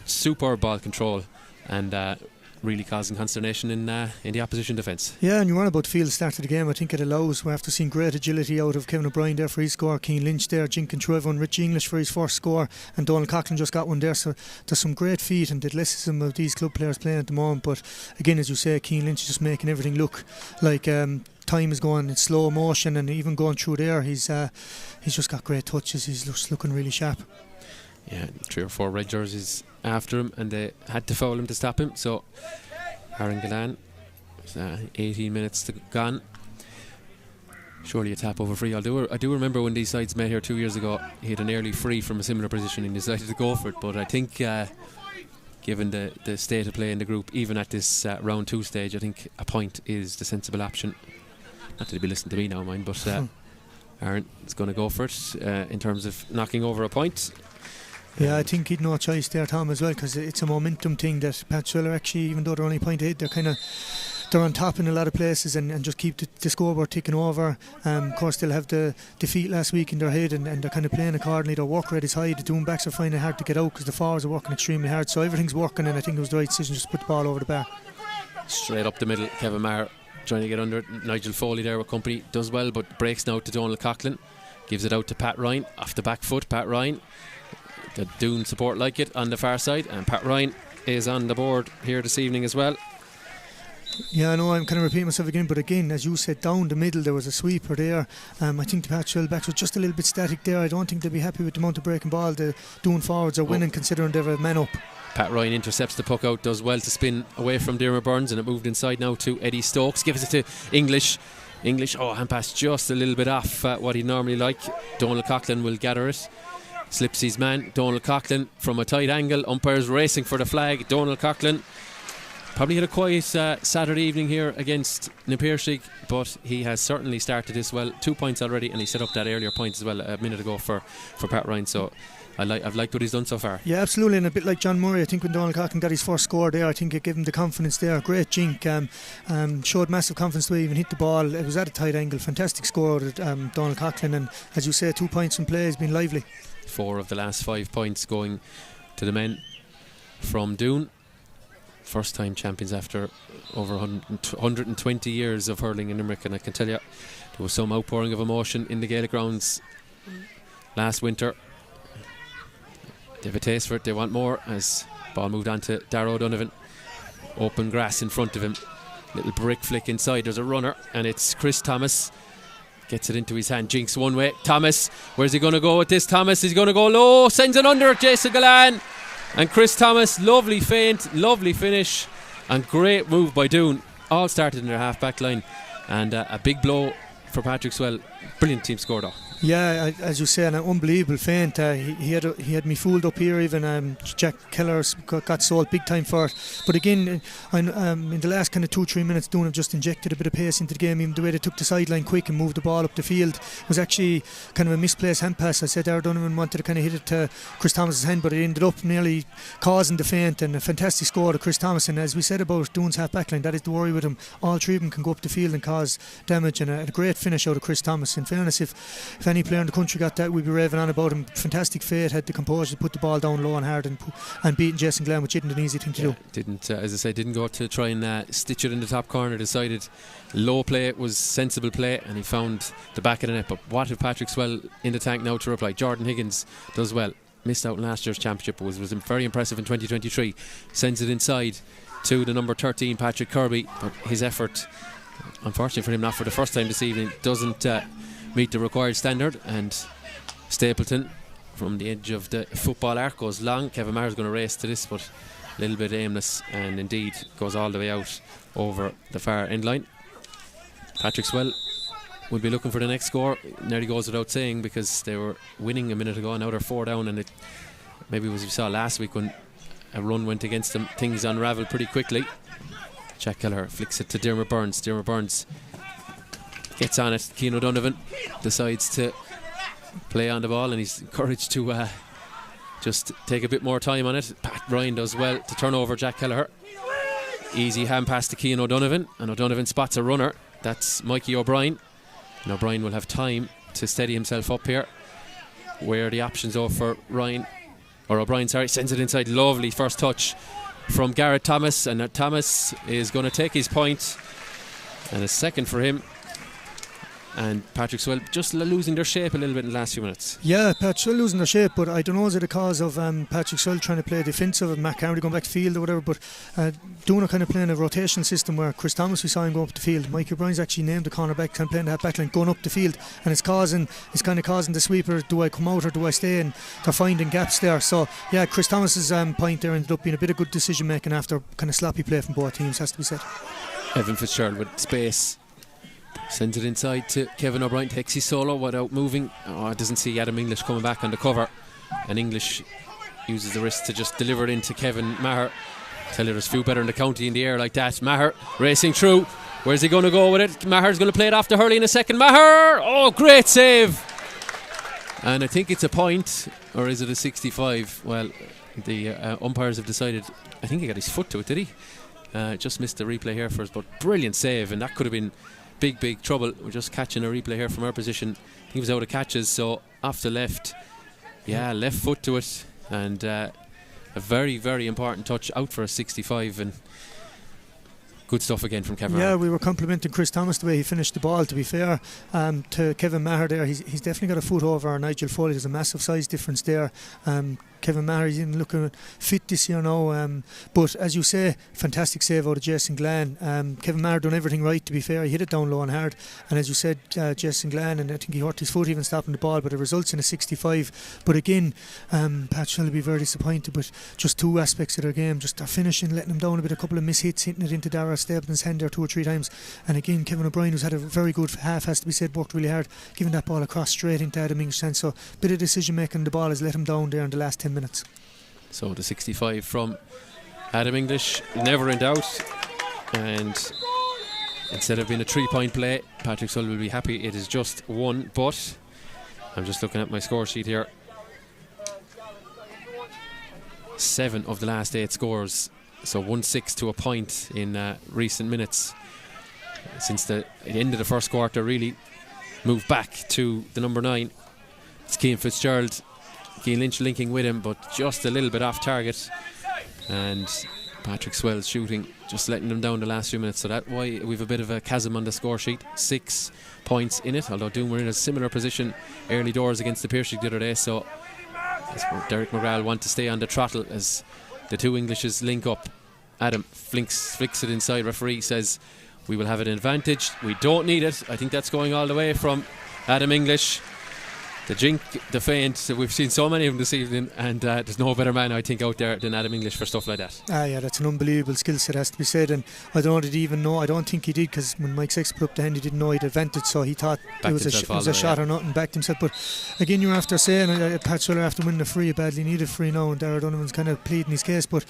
Speaker 1: superb ball control, and really causing consternation in the opposition defence.
Speaker 2: Yeah, and you were about to feel the start of the game. I think it allows, after seeing great agility out of Kevin O'Brien there for his score, Cian Lynch there, jinking through everyone, Richie English for his first score, and Donald Coughlin just got one there. So there's some great feet and athleticism of these club players playing at the moment. But again, as you say, Cian Lynch is just making everything look like time is going in slow motion, and even going through there, he's just got great touches. He's just looking really sharp.
Speaker 1: Yeah, 3 or 4 red jerseys after him, and they had to foul him to stop him. So Aaron Gallan, 18 minutes to gone. Surely a tap over free. I do remember when these sides met here 2 years ago, he had an early free from a similar position and decided to go for it. But I think given the state of play in the group, even at this round 2 stage, I think a point is the sensible option. Not that he'll be listening to me now, mind, but Aaron is going to go for it in terms of knocking over a point.
Speaker 2: Yeah, I think he'd no choice there, Tom, as well, because it's a momentum thing that Patrickswell are actually, even though they're only a point ahead, they're on top in a lot of places, and just keep the scoreboard ticking over. Of course, they'll have the defeat last week in their head, and they're kind of playing accordingly. Their work rate is high. The Doon backs are finding it hard to get out because the forwards are working extremely hard. So everything's working, and I think it was the right decision just to put the ball over the bar.
Speaker 1: Straight up the middle, Kevin Maher trying to get under it. Nigel Foley there with company, does well, but breaks now to Donald Coughlin. gives it out to Pat Ryan off the back foot. Pat Ryan, the Doon support like it on the far side, and Pat Ryan is on the board here this evening as well.
Speaker 2: Yeah, I know I'm kind of repeating myself again, but again, as you said, down the middle there was a sweeper there. I think the Patrickswell backs were just a little bit static there. I don't think they'll be happy with the amount of breaking ball the Doon forwards are winning, considering they're a man up.
Speaker 1: Pat Ryan intercepts the puck out, does well to spin away from Dermot Burns, and it moved inside now to Eddie Stokes. Gives it to English. Hand pass just a little bit off what he'd normally like. Donald Coughlin will gather it. Slips his man, Donald Coughlin, from a tight angle. Umpires racing for the flag. Donald Coughlin probably had a quiet Saturday evening here against Napirsig, but he has certainly started this well. 2 points already, and he set up that earlier point as well a minute ago for Pat Ryan. So I've liked what he's done so far. Yeah,
Speaker 2: absolutely, and a bit like John Murray, I think when Donald Coughlin got his first score there, I think it gave him the confidence there. Great jink, showed massive confidence the way he even hit the ball. It was at a tight angle, fantastic score at Donald Coughlin, and as you say, 2 points in play has been lively.
Speaker 1: 4 of the last 5 points going to the men from Doon. First time champions after over 120 years of hurling in Limerick, and I can tell you there was some outpouring of emotion in the Gaelic grounds last winter. They have a taste for it, they want more, as ball moved on to Darrow O'Donovan. Open grass in front of him, little brick flick inside, there's a runner, and it's Chris Thomas. Gets it into his hand, jinks one way. Thomas, where's he going to go with this? Thomas, he's going to go low, sends it under Jason Galan. And Chris Thomas, lovely feint, lovely finish, and great move by Doon. All started in their half back line, and a big blow for Patrickswell. Brilliant team score though.
Speaker 2: Yeah, as you say, an unbelievable feint. He had me fooled up here. Even Jack Keller got sold big time for it. But again, in the last kind of 2-3 minutes, Doon have just injected a bit of pace into the game. Even the way they took the sideline quick and moved the ball up the field, it was actually kind of a misplaced hand pass. I said Donovan wanted to kind of hit it to Chris Thomas's hand, but it ended up nearly causing the feint, and a fantastic score to Chris Thomas. And as we said about Doon's half back line, that is the worry with him. All three of them can go up the field and cause damage, and a great finish out of Chris Thomas. In fairness, if any player in the country got that, we'd be raving on about him. Fantastic fate, had the composure to put the ball down low and hard and beating Jason Glenn, which isn't an easy thing to do.
Speaker 1: Didn't, as I say, didn't go to try and stitch it in the top corner. Decided low play was sensible play, and he found the back of the net. But what if Patrickswell in the tank now to reply? Jordan Higgins does well. Missed out in last year's championship, was very impressive in 2023. Sends it inside to the number 13, Patrick Kirby, but his effort, unfortunately for him, not for the first time this evening, doesn't meet the required standard. And Stapleton from the edge of the football arc goes long. Kevin Maher's going to race to this, but a little bit aimless, and indeed goes all the way out over the far end line. Patrickswell will be looking for the next score. Nearly goes without saying, because they were winning a minute ago, now they're 4 down, and it maybe was, you saw last week when a run went against them, things unravelled pretty quickly. Jack Kelleher flicks it to Dermot Burns. Dermot Burns gets on it. Cian O'Donovan decides to play on the ball, and he's encouraged to just take a bit more time on it. Pat Ryan does well to turn over Jack Kelleher. Easy hand pass to Cian O'Donovan, and O'Donovan spots a runner. That's Mikey O'Brien, and O'Brien will have time to steady himself up here. Where are the options over for Ryan, or O'Brien, sorry, sends it inside. Lovely first touch from Garrett Thomas, and Thomas is going to take his point, and a second for him. And Patrickswell just losing their shape a little bit in the last few minutes. Yeah,
Speaker 2: Patrickswell losing their shape, but I don't know, is it a cause of Patrickswell trying to play defensive and Matt Carmody going back to field or whatever, but Doon are kind of playing a rotational system where Chris Thomas, we saw him go up the field. Mike O'Brien's actually named the corner back, kind of playing that backline going up the field, and it's kind of causing the sweeper, do I come out or do I stay, and they're finding gaps there. So yeah, Chris Thomas's point there ended up being a bit of good decision making after kind of sloppy play from both teams, has to be said.
Speaker 1: Evan Fitzgerald with space, sends it inside to Kevin O'Brien, takes his solo without moving. It doesn't see Adam English coming back on the cover, and English uses the wrist to just deliver it into Kevin Maher. Tell you, there's few better in the county in the air like that. Maher racing through. Where's he going to go with it? Maher's going to play it off to Hurley in a second. Maher! Oh, great save! And I think it's a point, or is it a 65? Well, the umpires have decided, I think he got his foot to it, did he? Just missed the replay here for us, but brilliant save, and that could have been big trouble. We're just catching a replay here from our position. He was out of catches, so off the left, left foot to it, and a very important touch out for a 65, and good stuff again from Kevin
Speaker 2: Yeah,
Speaker 1: Maher.
Speaker 2: we were complimenting Chris Thomas the way he finished the ball, to be fair. To Kevin Maher there, he's definitely got a foot over Nigel Foley. There's a massive size difference there. Kevin Maher, he's even looking fit this year now. But as you say, fantastic save out of Jason Glenn. Kevin Maher done everything right, to be fair. He hit it down low and hard. And as you said, Jason Glenn, and I think he hurt his foot even stopping the ball, but it results in a 65. But again, Patrickswell will be very disappointed with just two aspects of their game. Just their finishing, letting them down a bit, a couple of mishits, hitting it into Dara Stebden's hand there 2 or 3 times. And again, Kevin O'Brien, who's had a very good half, has to be said, worked really hard, giving that ball across straight into Adam English. So a bit of decision making on the ball has let him down there in the last 10 minutes.
Speaker 1: So the 65 from Adam English, never in doubt. And instead of being a 3-point play, Patrickswell will be happy it is just 1. But I'm just looking at my score sheet here. 7 of the last 8 scores, so 1-6 to a point in recent minutes since the end of the first quarter. Really moved back to the number 9. It's Cian Fitzgerald, Cian Lynch linking with him, but just a little bit off target, and Patrickswell shooting, just letting them down the last few minutes. So that's why we've a bit of a chasm on the score sheet. 6 points in it, although Doon were in a similar position early doors against the Piercing the other day. So Derek McGrath want to stay on the throttle as the two Englishes link up. Adam flicks it inside. Referee says we will have an advantage. We don't need it. I think that's going all the way from Adam English. The jink, the feint, we've seen so many of them this evening, and there's no better man, I think, out there than Adam English for stuff like that.
Speaker 2: Yeah, that's an unbelievable skill set, has to be said. And I don't even know, I don't think he did, because when Mike Sexton put up the hand, he didn't know he'd advantage, so he thought it was a shot or nothing, backed himself. But again, you're after saying Patrickswell after winning the free, badly needed free now, and Darragh Donovan's kind of pleading his case. But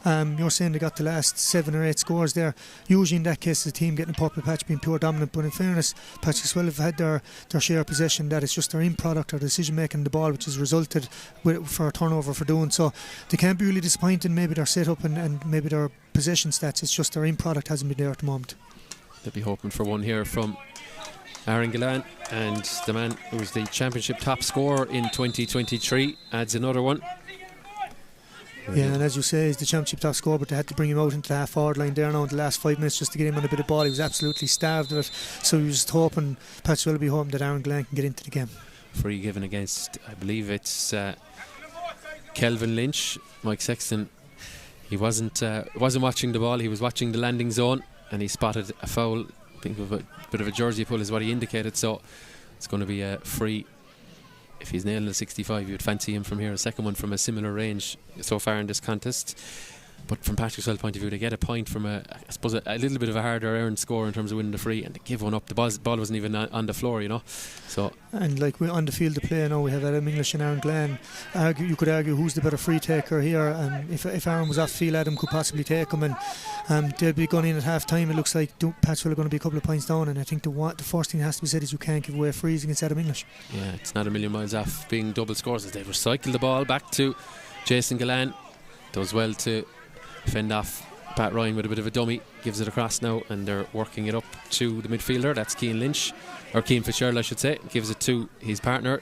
Speaker 2: you're saying they got the last 7 or 8 scores there. Usually in that case, the team getting a purple patch being pure dominant, but in fairness, Patrickswell have had their share of possession. That it's just their in product or decision making the ball which has resulted for a turnover for Doon. So they can't be really disappointed. Maybe their setup and maybe their possession stats, it's just their in product hasn't been there at the moment.
Speaker 1: They'll be hoping for one here from Aaron Gillan, and the man who was the championship top scorer in 2023 adds another one.
Speaker 2: Yeah, and as you say, he's the championship top scorer, but they had to bring him out into the half forward line there now in the last 5 minutes just to get him on a bit of ball. He was absolutely starved of it, so he was just hoping, Patrickswell will be hoping that Aaron Gillan can get into the game. Free
Speaker 1: given against, I believe it's Kelvin Lynch. Mike Sexton, he wasn't watching the ball, he was watching the landing zone, and he spotted a foul. I think of a bit of a jersey pull is what he indicated, so it's going to be a free. If he's nailing the 65, you would fancy him from here. A second one from a similar range so far in this contest. But from Patrickswell's point of view, they get a point from I suppose a little bit of a harder earned score in terms of winning the free, and they give one up. The ball wasn't even on the floor, you know. So, and like we're on the field of play now, we have Adam English and Aaron Glenn. You could argue who's the better free taker here. If Aaron was off field, Adam could possibly take him, and they'll be going in at half time. It looks like Patrickswell are going to be a couple of points down, and I think the first thing that has to be said is you can't give away frees against Adam English. Yeah, it's not a million miles off being double scores as they recycle the ball back to Jason Gillan. Does well to fend off Pat Ryan with a bit of a dummy, gives it across now, and they're working it up to the midfielder. That's Cian Lynch, or Cian Fitzgerald I should say. Gives it to his partner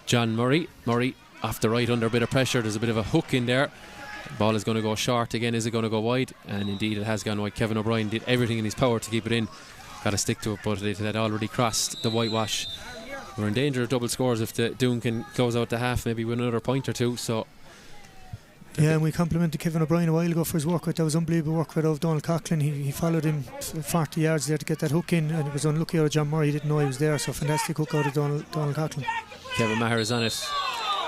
Speaker 1: John Murray. Murray off the right under a bit of pressure. There's a bit of a hook in there. The ball is going to go short again. Is it going to go wide? And indeed it has gone wide. Kevin O'Brien did everything in his power to keep it in, got to stick to it, but it had already crossed the whitewash. We're in danger of double scores if the Doon can close out the half, maybe with another point or two. So yeah, and we complimented Kevin O'Brien a while ago for his work rate. That was unbelievable work rate of Donald Coughlin. He followed him 40 yards there to get that hook in, and it was unlucky out of John Murray. He didn't know he was there, so fantastic hook out of Donald Coughlin. Kevin Maher is on it.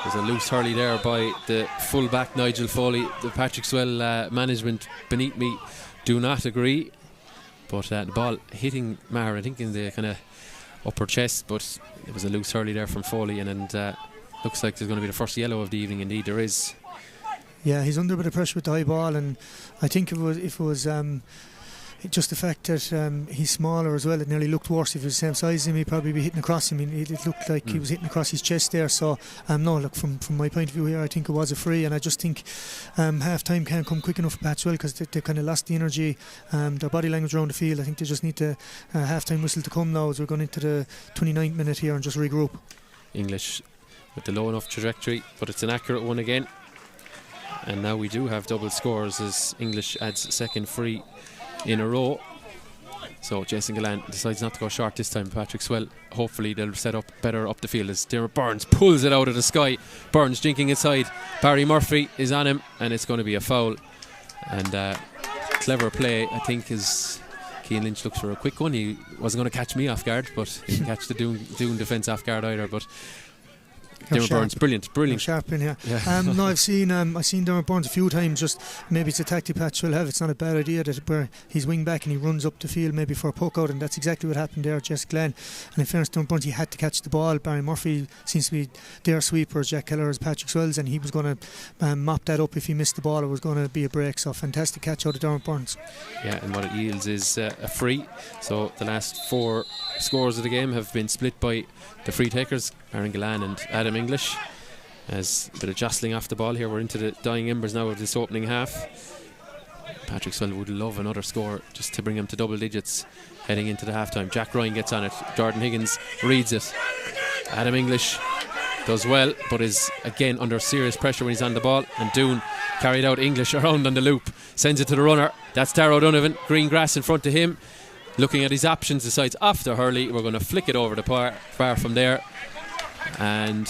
Speaker 1: There's a loose hurley there by the full back Nigel Foley. The Patrickswell management beneath me do not agree, but the ball hitting Maher, I think in the kind of upper chest, but it was a loose hurley there from Foley, and looks like there's going to be the first yellow of the evening. Indeed there is. Yeah, he's under a bit of pressure with the high ball, and I think if it was just the fact that he's smaller as well, it nearly looked worse. If he was the same size as him, he'd probably be hitting across him. It looked like he was hitting across his chest there. So no, look, from my point of view here, I think it was a free, and I just think half time can't come quick enough for Patrickswell because they kind of lost the energy, their body language around the field. I think they just need the half time whistle to come now as we're going into the 29th minute here and just regroup. English with the low enough trajectory, but it's an accurate one again. And now we do have double scores as English adds second free in a row. So Jason Gallan decides not to go short this time. Patrickswell, hopefully they'll set up better up the field as Dermot Burns pulls it out of the sky. Burns jinking inside. Barry Murphy is on him, and it's going to be a foul. And clever play, I think, is Cian Lynch looks for a quick one. He wasn't going to catch me off guard, but he didn't catch the Doon defence off guard either. But Dermot Burns, brilliant.
Speaker 2: Sharp in here.
Speaker 1: Yeah.
Speaker 2: No, I've seen Dermot Burns a few times. Just maybe it's a tactic Patch will have. It's not a bad idea that where he's wing back and he runs up the field maybe for a poke out, and that's exactly what happened there. Jess Glenn, and in fairness, Dermot Burns, he had to catch the ball. Barry Murphy seems to be their sweeper. Jack Keller is Patrickswell's, and he was going to mop that up if he missed the ball. It was going to be a break. So fantastic catch out of Dermot Burns.
Speaker 1: Yeah, and what it yields is a free. So the last 4 scores of the game have been split by the free takers, Aaron Gallan and Adam English. As a bit of jostling off the ball here, we're into the dying embers now of this opening half. Patrickswell would love another score just to bring him to double digits heading into the half time. Jack Ryan gets on it, Jordan Higgins reads it. Adam English does well, but is again under serious pressure when he's on the ball, and Doon carried out English around on the loop, sends it to the runner. That's Darrow Donovan, green grass in front of him, looking at his options, decides after Hurley we're going to flick it over the bar from there. And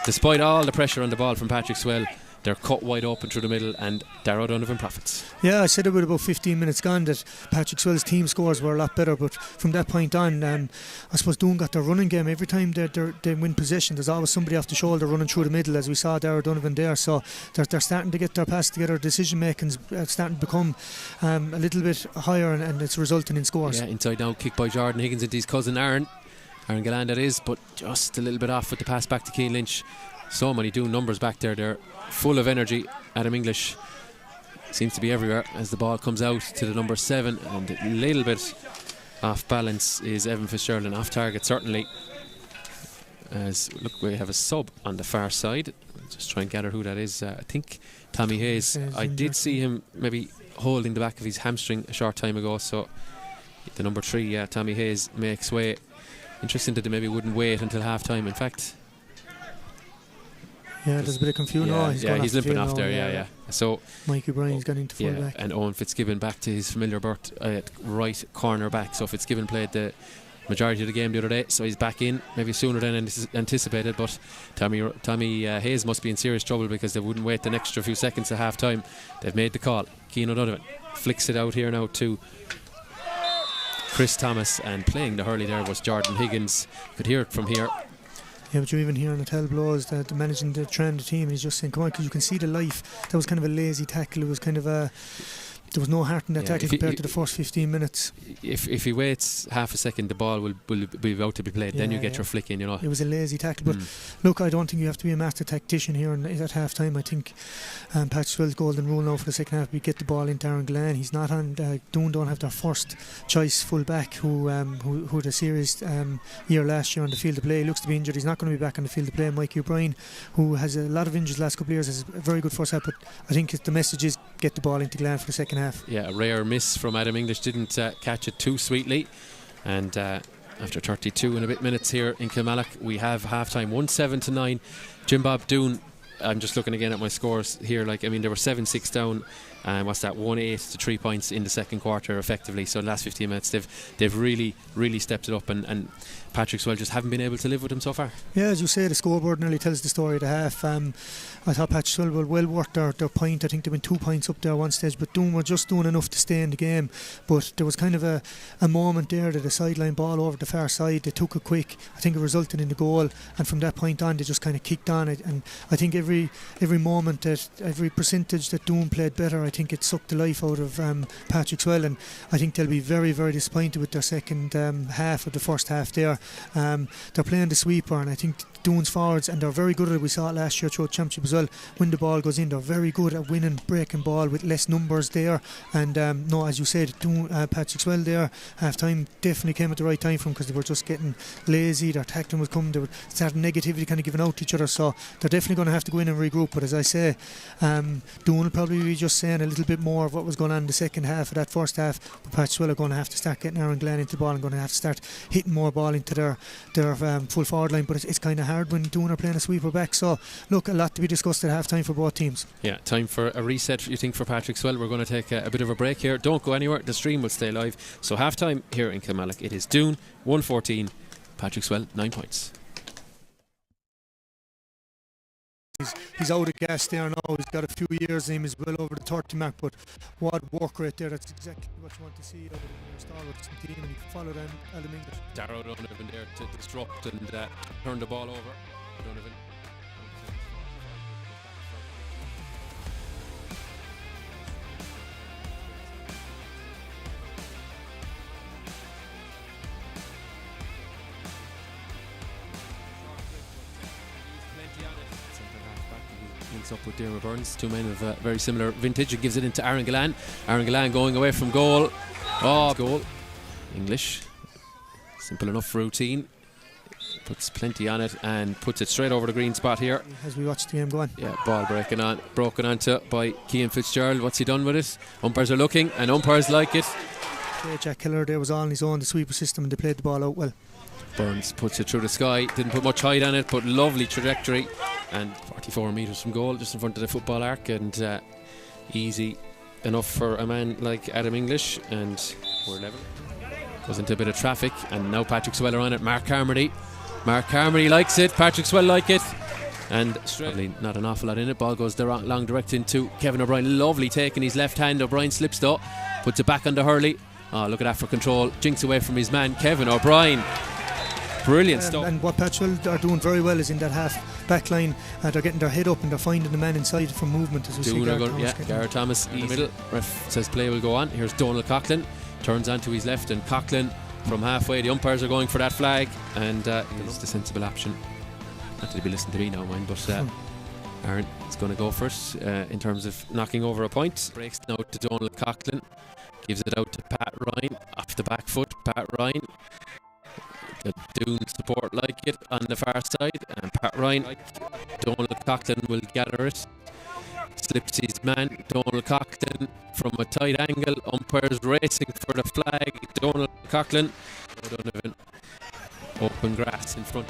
Speaker 1: despite all the pressure on the ball from Patrickswell, they're cut wide open through the middle, and Darrow Donovan profits. Yeah,
Speaker 2: I said it with about 15 minutes gone that Patrickswell's team scores were a lot better, but from that point on, I suppose Doon got their running game. Every time they win possession, there's always somebody off the shoulder running through the middle, as we saw Darrow Donovan there. So they're starting to get their pass together, decision making's starting to become a little bit higher, and it's resulting in scores.
Speaker 1: Yeah, inside down kick by Jordan Higgins into his cousin Aaron Gallan, that is, but just a little bit off with the pass back to Cian Lynch. So many Doon numbers back there, they're full of energy. Adam English seems to be everywhere as the ball comes out to the number 7, and a little bit off balance is Evan Fitzgerald, and off target certainly. As look, we have a sub on the far side. Just try and gather who that is. I think Tommy Hayes. I did see him maybe holding the back of his hamstring a short time ago, so the number 3, Tommy Hayes, makes way. Interesting that they maybe wouldn't wait until half time. In fact,
Speaker 2: there's a bit of confusion.
Speaker 1: He's limping off there. Yeah. So
Speaker 2: Mikey Bryan's gone into full back,
Speaker 1: and Owen Fitzgibbon back to his familiar berth at right corner back. So Fitzgibbon played the majority of the game the other day, so he's back in maybe sooner than anticipated. But Tommy Hayes must be in serious trouble because they wouldn't wait an extra few seconds at half time. They've made the call. Cian O'Donovan flicks it out here now to Chris Thomas, and playing the hurley there was Jordan Higgins. Could hear it from here.
Speaker 2: Yeah, but you're even hearing the tell blows that the managing the train the team. He's just saying, come on, because you can see the life. That was kind of a lazy tackle. It was kind of there was no heart in that tackle compared to the first 15 minutes.
Speaker 1: If he waits half a second, the ball will be about to be played. Then you get your flick in, you know.
Speaker 2: It was a lazy tackle, but look, I don't think you have to be a master tactician here. And at half time, I think Patrickswell's golden rule now for the second half: we get the ball into Aaron Gallan. He's not on. Doon don't have their first choice full back who had a serious year last year on the field of play. He looks to be injured. He's not going to be back on the field of play. Mikey O'Brien, who has a lot of injuries the last couple of years, has a very good first half, but I think the message is get the ball into Gallan for the second half.
Speaker 1: Yeah, a rare miss from Adam English, didn't catch it too sweetly, and after 32 and a bit minutes here in Kilmallock, we have half-time 1-7-9. Jim Bob Doon, I'm just looking again at my scores here, they were 7-6 down, and what's that, 1-8 to 3 points in the second quarter effectively. So the last 15 minutes they've really stepped it up, and Patrickswell just haven't been able to live with him so far.
Speaker 2: Yeah, as you say, the scoreboard nearly tells the story of the half. I thought Patrickswell were well worth their point. I think they went 2 points up there one stage, but Doon were just doing enough to stay in the game. But there was kind of a moment there that a sideline ball over the far side, they took it quick. I think it resulted in the goal, and from that point on they just kind of kicked on it. And I think every moment, that every percentage that Doon played better, I think it sucked the life out of Patrickswell, and I think they'll be very, very disappointed with their second half of the first half there. They're playing the sweeper, and I think Doon's forwards, and they're very good at it. We saw it last year through the championship as well. When the ball goes in, they're very good at winning, breaking ball with less numbers there. And as you said, Patrickswell there, half time definitely came at the right time for them, because they were just getting lazy. Their tackling was coming, they were starting negativity kind of giving out to each other. So they're definitely going to have to go in and regroup. But as I say, Doon will probably be just saying a little bit more of what was going on in the second half of that first half. But Patrickswell are going to have to start getting Aaron Gallan into the ball and going to have to start hitting more ball into their full forward line. But it's kind of hard hard when Doon are playing a sweeper back. So look, a lot to be discussed at half time for both teams.
Speaker 1: Yeah, time for a reset, you think, for Patrickswell. We're going to take a bit of a break here. Don't go anywhere, the stream will stay live. So half time here in Kilmallock, it is Doon 114, Patrickswell 9 points.
Speaker 2: He's out of gas there now. He's got a few years in him. He's well over the 30 mark, but what work rate there. That's exactly what you want to see out of your stalwarts and team, and he followed Adam English.
Speaker 1: Darrow Donovan there to disrupt and turn the ball over. Donovan. Links up with Dermot Burns, two men of very similar vintage, and gives it into Aaron Gallan. Aaron Gallan going away from goal. Oh, goal. English. Simple enough routine. Puts plenty on it and puts it straight over the green spot here.
Speaker 2: As we watch the game go on.
Speaker 1: Yeah, ball broken onto by Cian Fitzgerald. What's he done with it? Umpires are looking and umpires like it.
Speaker 2: Jack Keller there was all on his own, the sweeper system, and they played the ball out well.
Speaker 1: Burns puts it through the sky, didn't put much height on it, but lovely trajectory, and 44 metres from goal, just in front of the football arc, and easy enough for a man like Adam English. And we're level. Goes into a bit of traffic, and now Patrickswell are on it. Mark Carmody likes it, Patrickswell like it, and straight, not an awful lot in it. Ball goes long direct into Kevin O'Brien. Lovely take in his left hand. O'Brien slips though, puts it back onto Hurley. Oh, look at that for control. Jinks away from his man Kevin O'Brien. Brilliant stuff.
Speaker 2: And what Patrickswell are doing very well is in that half back line, they're getting their head up and they're finding the man inside from movement, as we see
Speaker 1: Gareth Thomas in the middle. Ref says play will go on. Here's Donald Coughlin, turns onto his left, and Coughlin from halfway. The umpires are going for that flag, and it's the sensible option. Not that he'll be listening to me now, mind, but Aaron is going to go for it in terms of knocking over a point. Breaks now to Donald Coughlin, gives it out to Pat Ryan off the back foot. Pat Ryan. The Doon support like it on the far side, and Pat Ryan, Donald Coughlin will gather it, slips his man. Donald Coughlin from a tight angle, umpires racing for the flag. Donald Coughlin, Donovan, open grass in front.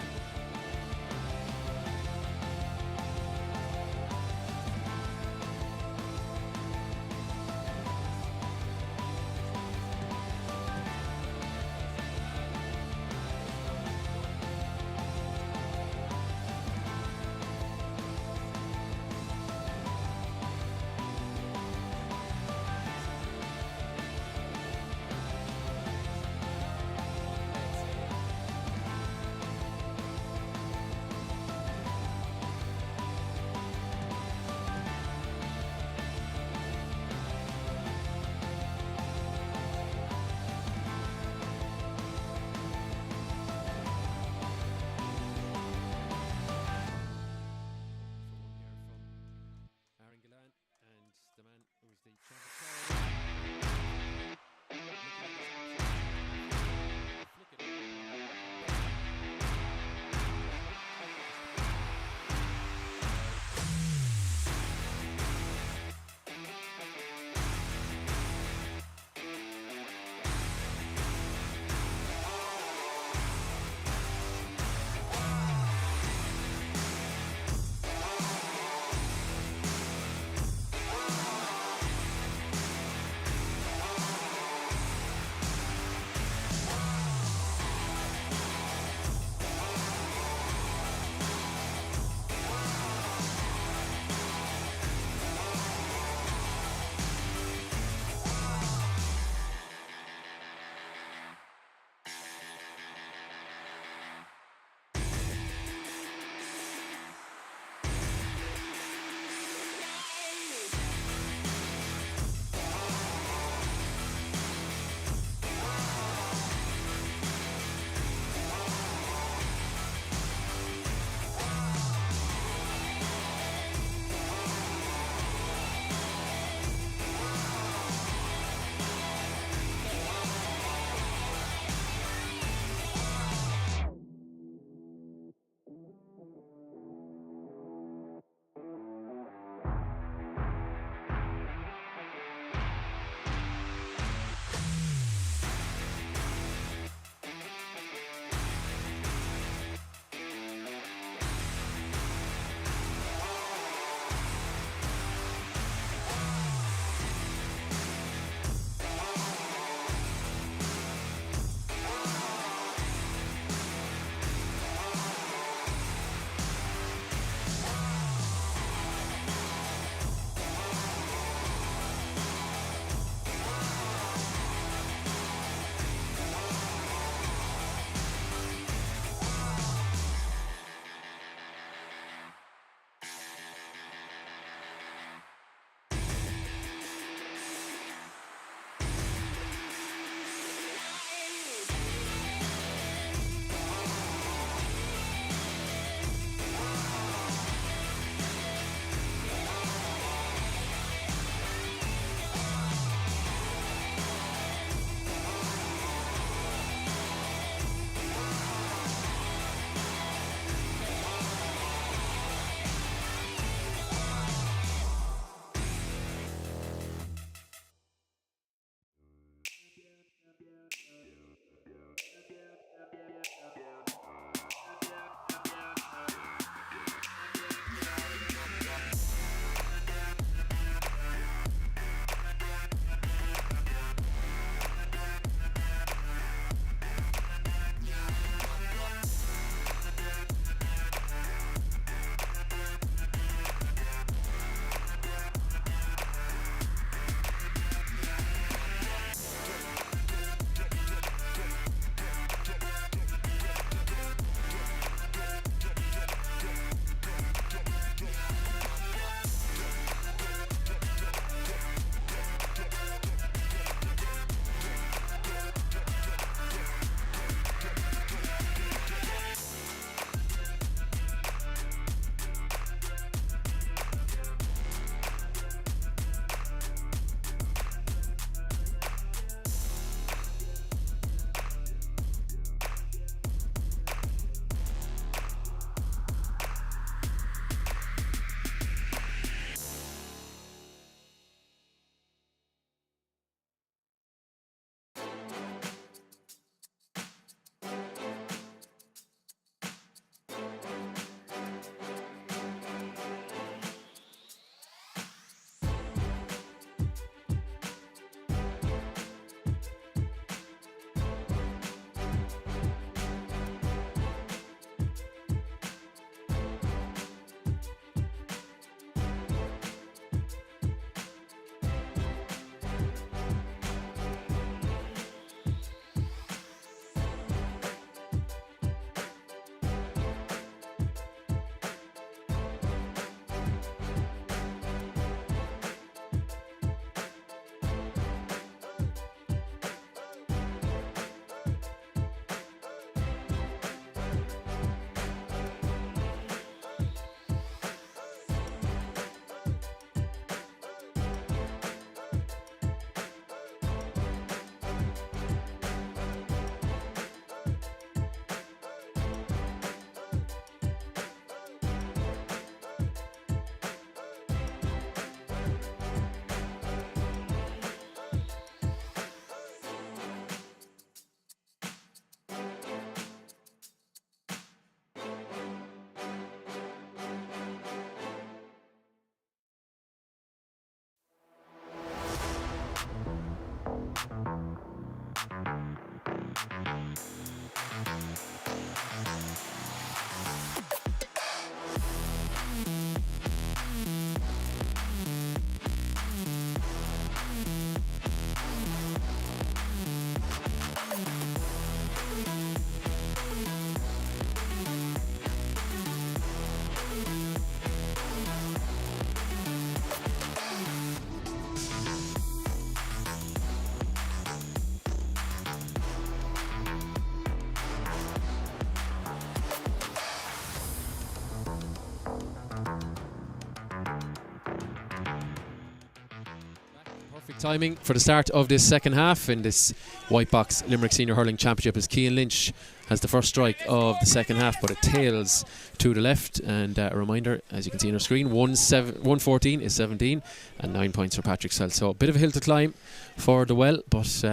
Speaker 1: Perfect timing for the start of this second half in this Whitebox Limerick Senior Hurling Championship as Cian Lynch has the first strike of the second half, but it tails to the left. And a reminder, as you can see on our screen, 114 is 17 and 9 points for Patrickswell. So a bit of a hill to climb for the Well, but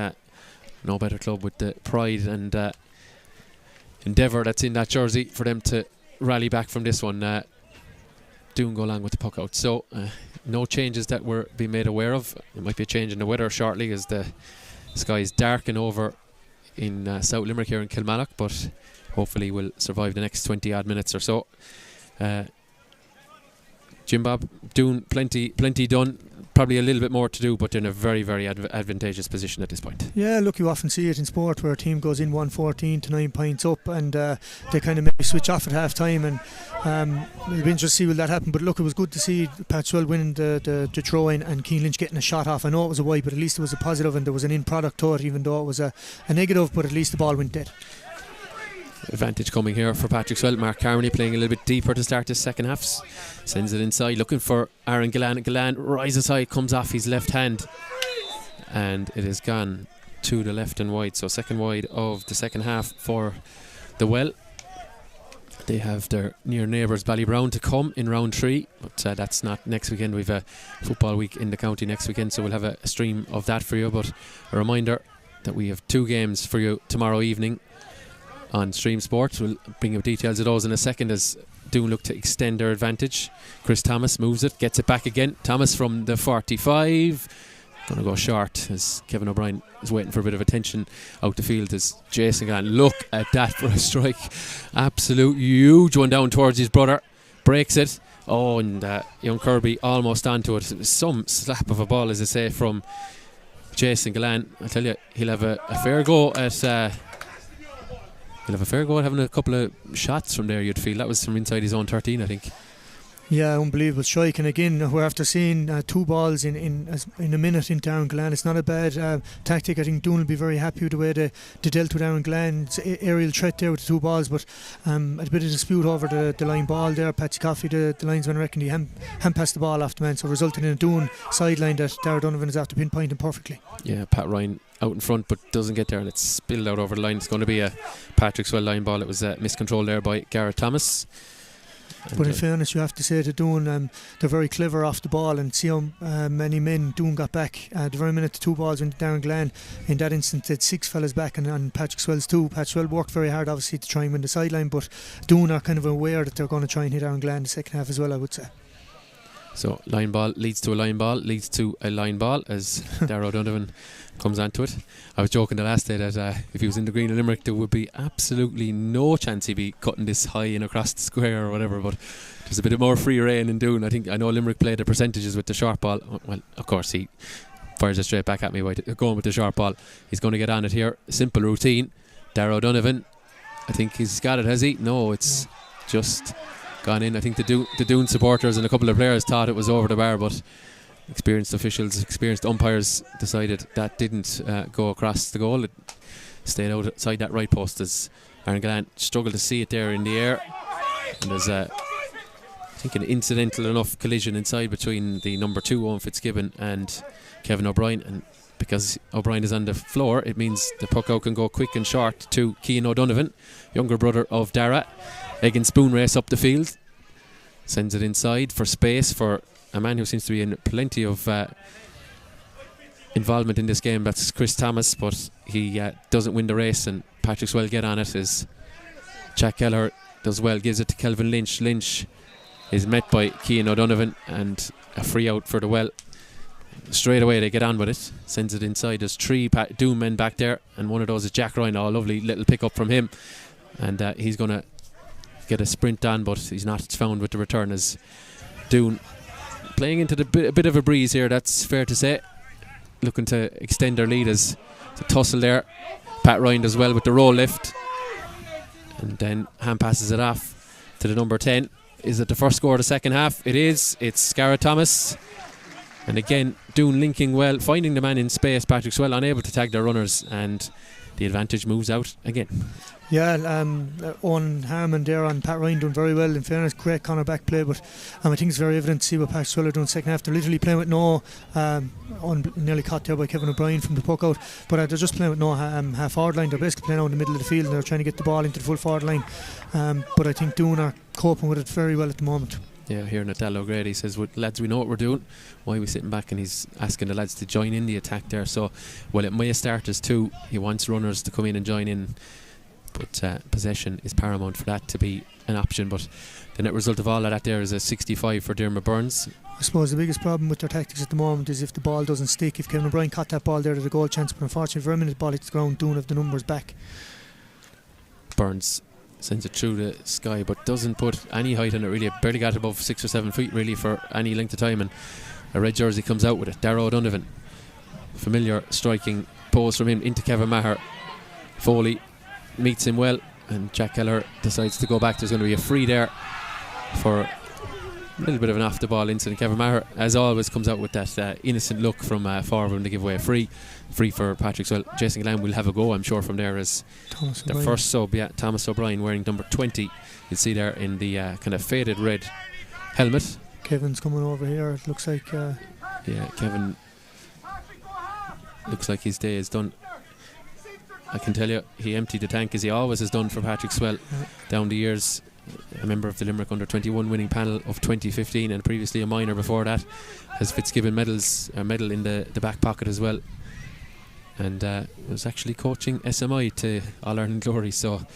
Speaker 1: no better club with the pride and endeavour that's in that jersey for them to rally back from this one. Doon go along with the puck out. So no changes that we're being made aware of. There might be a change in the weather shortly as the skies darken over in South Limerick here in Kilmallock, but hopefully we'll survive the next 20 odd minutes or so. Jim Bob, Doon plenty done. Probably a little bit more to do, but they're in a very, very advantageous position at this point.
Speaker 2: Yeah, look, you often see it in sport where a team goes in 114 to 9 points up and they kind of maybe switch off at half time, and it'll be interesting to see will that happen. But look, it was good to see Patrickswell winning the throw-in and Cian Lynch getting a shot off. I know it was a wide, but at least it was a positive and there was an in product to it, even though it was a negative, but at least the ball went dead.
Speaker 1: Advantage coming here for Patrickswell. Mark Carmody playing a little bit deeper to start this second half. Sends it inside, looking for Aaron Gillan. Gillan rises high, comes off his left hand, and it has gone to the left and wide. So second wide of the second half for the Well. They have their near neighbours Ballybrown to come in round 3, but that's not next weekend. We've a football week in the county next weekend, so we'll have a stream of that for you. But a reminder that we have 2 games for you tomorrow evening on Stream Sports. We'll bring you details of those in a second as Doon look to extend their advantage. Chris Thomas moves it, gets it back again. Thomas from the 45, going to go short as Kevin O'Brien is waiting for a bit of attention out the field as Jason Gillan. Look at that for a strike. Absolute huge one down towards his brother. Breaks it. Oh, and young Kirby almost onto it. It was some slap of a ball, as I say, from Jason Gillan. I tell you, he'll have a fair go at having a couple of shots from there, you'd feel. That was from inside his own 13, I think. Yeah,
Speaker 2: unbelievable strike. And again, we're after seeing 2 balls in a minute in Aaron Gillan. It's not a bad tactic. I think Doon will be very happy with the way they dealt with Aaron Gillan's aerial threat there with the 2 balls. But a bit of dispute over the line ball there. Patsy Coffey, the linesman, reckoned he hand passed the ball off the man, so resulting in a Doon sideline that Darragh Donovan is after pinpointing perfectly.
Speaker 1: Yeah, Pat Ryan out in front but doesn't get there, and it's spilled out over the line. It's going to be a Patrickswell line ball. It was miscontrolled there by Garrett Thomas.
Speaker 2: But in fairness, you have to say to Doon, they're very clever off the ball, and see how many men Doon got back. The very minute the 2 balls went to Darren Glenn, in that instance they had 6 fellas back, and Patrickswell's 2. Patrickswell worked very hard obviously to try and win the sideline, but Doon are kind of aware that they're going to try and hit Aaron Glenn in the second half as well, I would say.
Speaker 1: So line ball leads to a line ball, leads to a line ball as Darragh Donovan comes onto it. I was joking the last day that if he was in the green of Limerick there would be absolutely no chance he'd be cutting this high and across the square or whatever, but there's a bit more free rein in Doon. I know Limerick played the percentages with the short ball. Well, of course he fires it straight back at me by going with the short ball. He's going to get on it here. Simple routine. Darragh Donovan, I think he's got it, has he? No, it's just gone in. I think the Doon supporters and a couple of players thought it was over the bar, but experienced officials, experienced umpires decided that didn't go across the goal. It stayed outside that right post as Aaron Gillan struggled to see it there in the air, and there's I think an incidental enough collision inside between the number 2 Owen Fitzgibbon and Kevin O'Brien, and because O'Brien is on the floor it means the puck out can go quick and short to Cian O'Donovan, younger brother of Darragh. Egg spoon race up the field, sends it inside for space for a man who seems to be in plenty of involvement in this game. That's Chris Thomas, but he doesn't win the race, and Patrickswell get on it as Jack Kelleher does well, gives it to Kelvin Lynch. Lynch is met by Cian O'Donovan and a free out for the Well. Straight away they get on with it, sends it inside. There's 3 Doon men back there, and one of those is Jack Ryan. Oh, lovely little pick up from him, and he's going to get a sprint on, but he's not found with the return as Doon playing into a bit of a breeze here, that's fair to say, looking to extend their lead as the tussle there. Pat Ryan does well with the roll lift, and then hand passes it off to the number 10. Is it the first score of the second half? It is. It's Garrett Thomas, and again Doon linking well, finding the man in space. Patrickswell unable to tag their runners, and the advantage moves out again.
Speaker 2: Yeah, Owen Harmon there on Pat Ryan doing very well. In fairness, great cornerback play, but I think it's very evident to see what Patrickswell are doing second half. They're literally playing with no, nearly caught there by Kevin O'Brien from the puck out, but they're just playing with no half forward line. They're basically playing out in the middle of the field and they're trying to get the ball into the full forward line. But I think Doon are coping with it very well at the moment.
Speaker 1: Yeah, here Natal O'Grady says, lads, we know what we're doing. Why are we sitting back? And he's asking the lads to join in the attack there. So, well, it may start as two. He wants runners to come in and join in. But possession is paramount for that to be an option. But the net result of all of that there is a 65 for Dermot Burns.
Speaker 2: I suppose the biggest problem with their tactics at the moment is if the ball doesn't stick. If Kevin O'Brien caught that ball there, there's a goal chance. But unfortunately, for a minute, the ball hits the ground, Doon have the numbers back.
Speaker 1: Burns sends it through the sky, but doesn't put any height on it really. It barely got above 6 or 7 feet really for any length of time. And a red jersey comes out with it. Darrow Donovan, familiar striking pose from him into Kevin Maher. Foley meets him well, and Jack Keller decides to go back. There's going to be a free there for a little bit of an off the ball incident. Kevin Maher, as always, comes out with that innocent look from forward to give away a free for Patrickswell. Jason Gillan will have a go, I'm sure, from there as the first sub. Yeah, Thomas O'Brien wearing number 20. You'll see there in the kind of faded red helmet.
Speaker 2: Kevin's coming over here. It looks like
Speaker 1: yeah, Kevin looks like his day is done. I can tell you, he emptied the tank as he always has done for Patrickswell down the years. A member of the Limerick Under-21 winning panel of 2015, and previously a minor before that. Has Fitzgibbon medal in the back pocket as well. And was actually coaching SMI to All-Ireland glory. So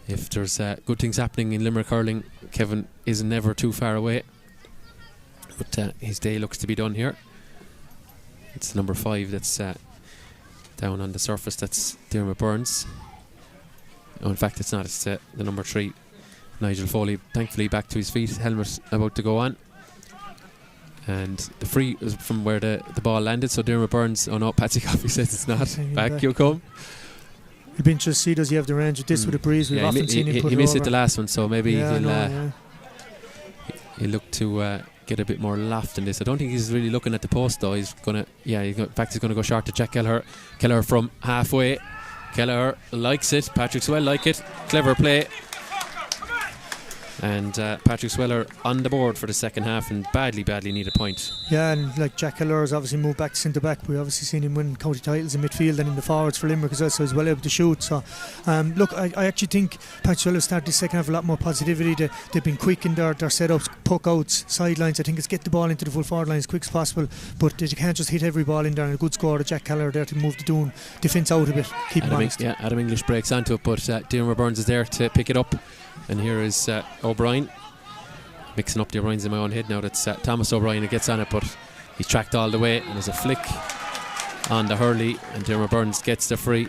Speaker 1: if there's good things happening in Limerick hurling, Kevin is never too far away. But his day looks to be done here. It's number 5 that's down on the surface. That's Dermot Burns. Oh, in fact, it's not. It's the number 3, Nigel Foley. Thankfully back to his feet. Helmet about to go on. And the free is from where the ball landed. So Dermot Burns. Oh no, Patsy Coffey says it's not. Back you come.
Speaker 2: It'd be interesting to see, does he have the range with this with a breeze? We've often seen him put it over.
Speaker 1: He missed it the last one, so maybe
Speaker 2: he'll
Speaker 1: look to get a bit more loft in this. I don't think he's really looking at the post though. He's gonna, in fact, he's gonna go short to Jack Keller. Keller from halfway. Keller likes it. Patrickswell like it. Clever play. And Patrickswell are on the board for the second half and badly need a point. Yeah,
Speaker 2: and like Jack Keller has obviously moved back to centre back. We've obviously seen him win county titles in midfield and in the forwards for Limerick as well, so he's well able to shoot. So look, I actually think Patrickswell have started this second half a lot more positivity. They've been quick in their setups, puck outs, sidelines. I think it's get the ball into the full forward line as quick as possible, but they can't just hit every ball in there. And a good score to Jack Keller there to move the Doon defence out a bit, keep him honest.
Speaker 1: Yeah, Adam English breaks onto it, but Dermot Burns is there to pick it up. And here is O'Brien. Mixing up the O'Briens in my own head now. That's Thomas O'Brien who gets on it, but he's tracked all the way, and there's a flick on the hurley, and Dermot Burns gets the free.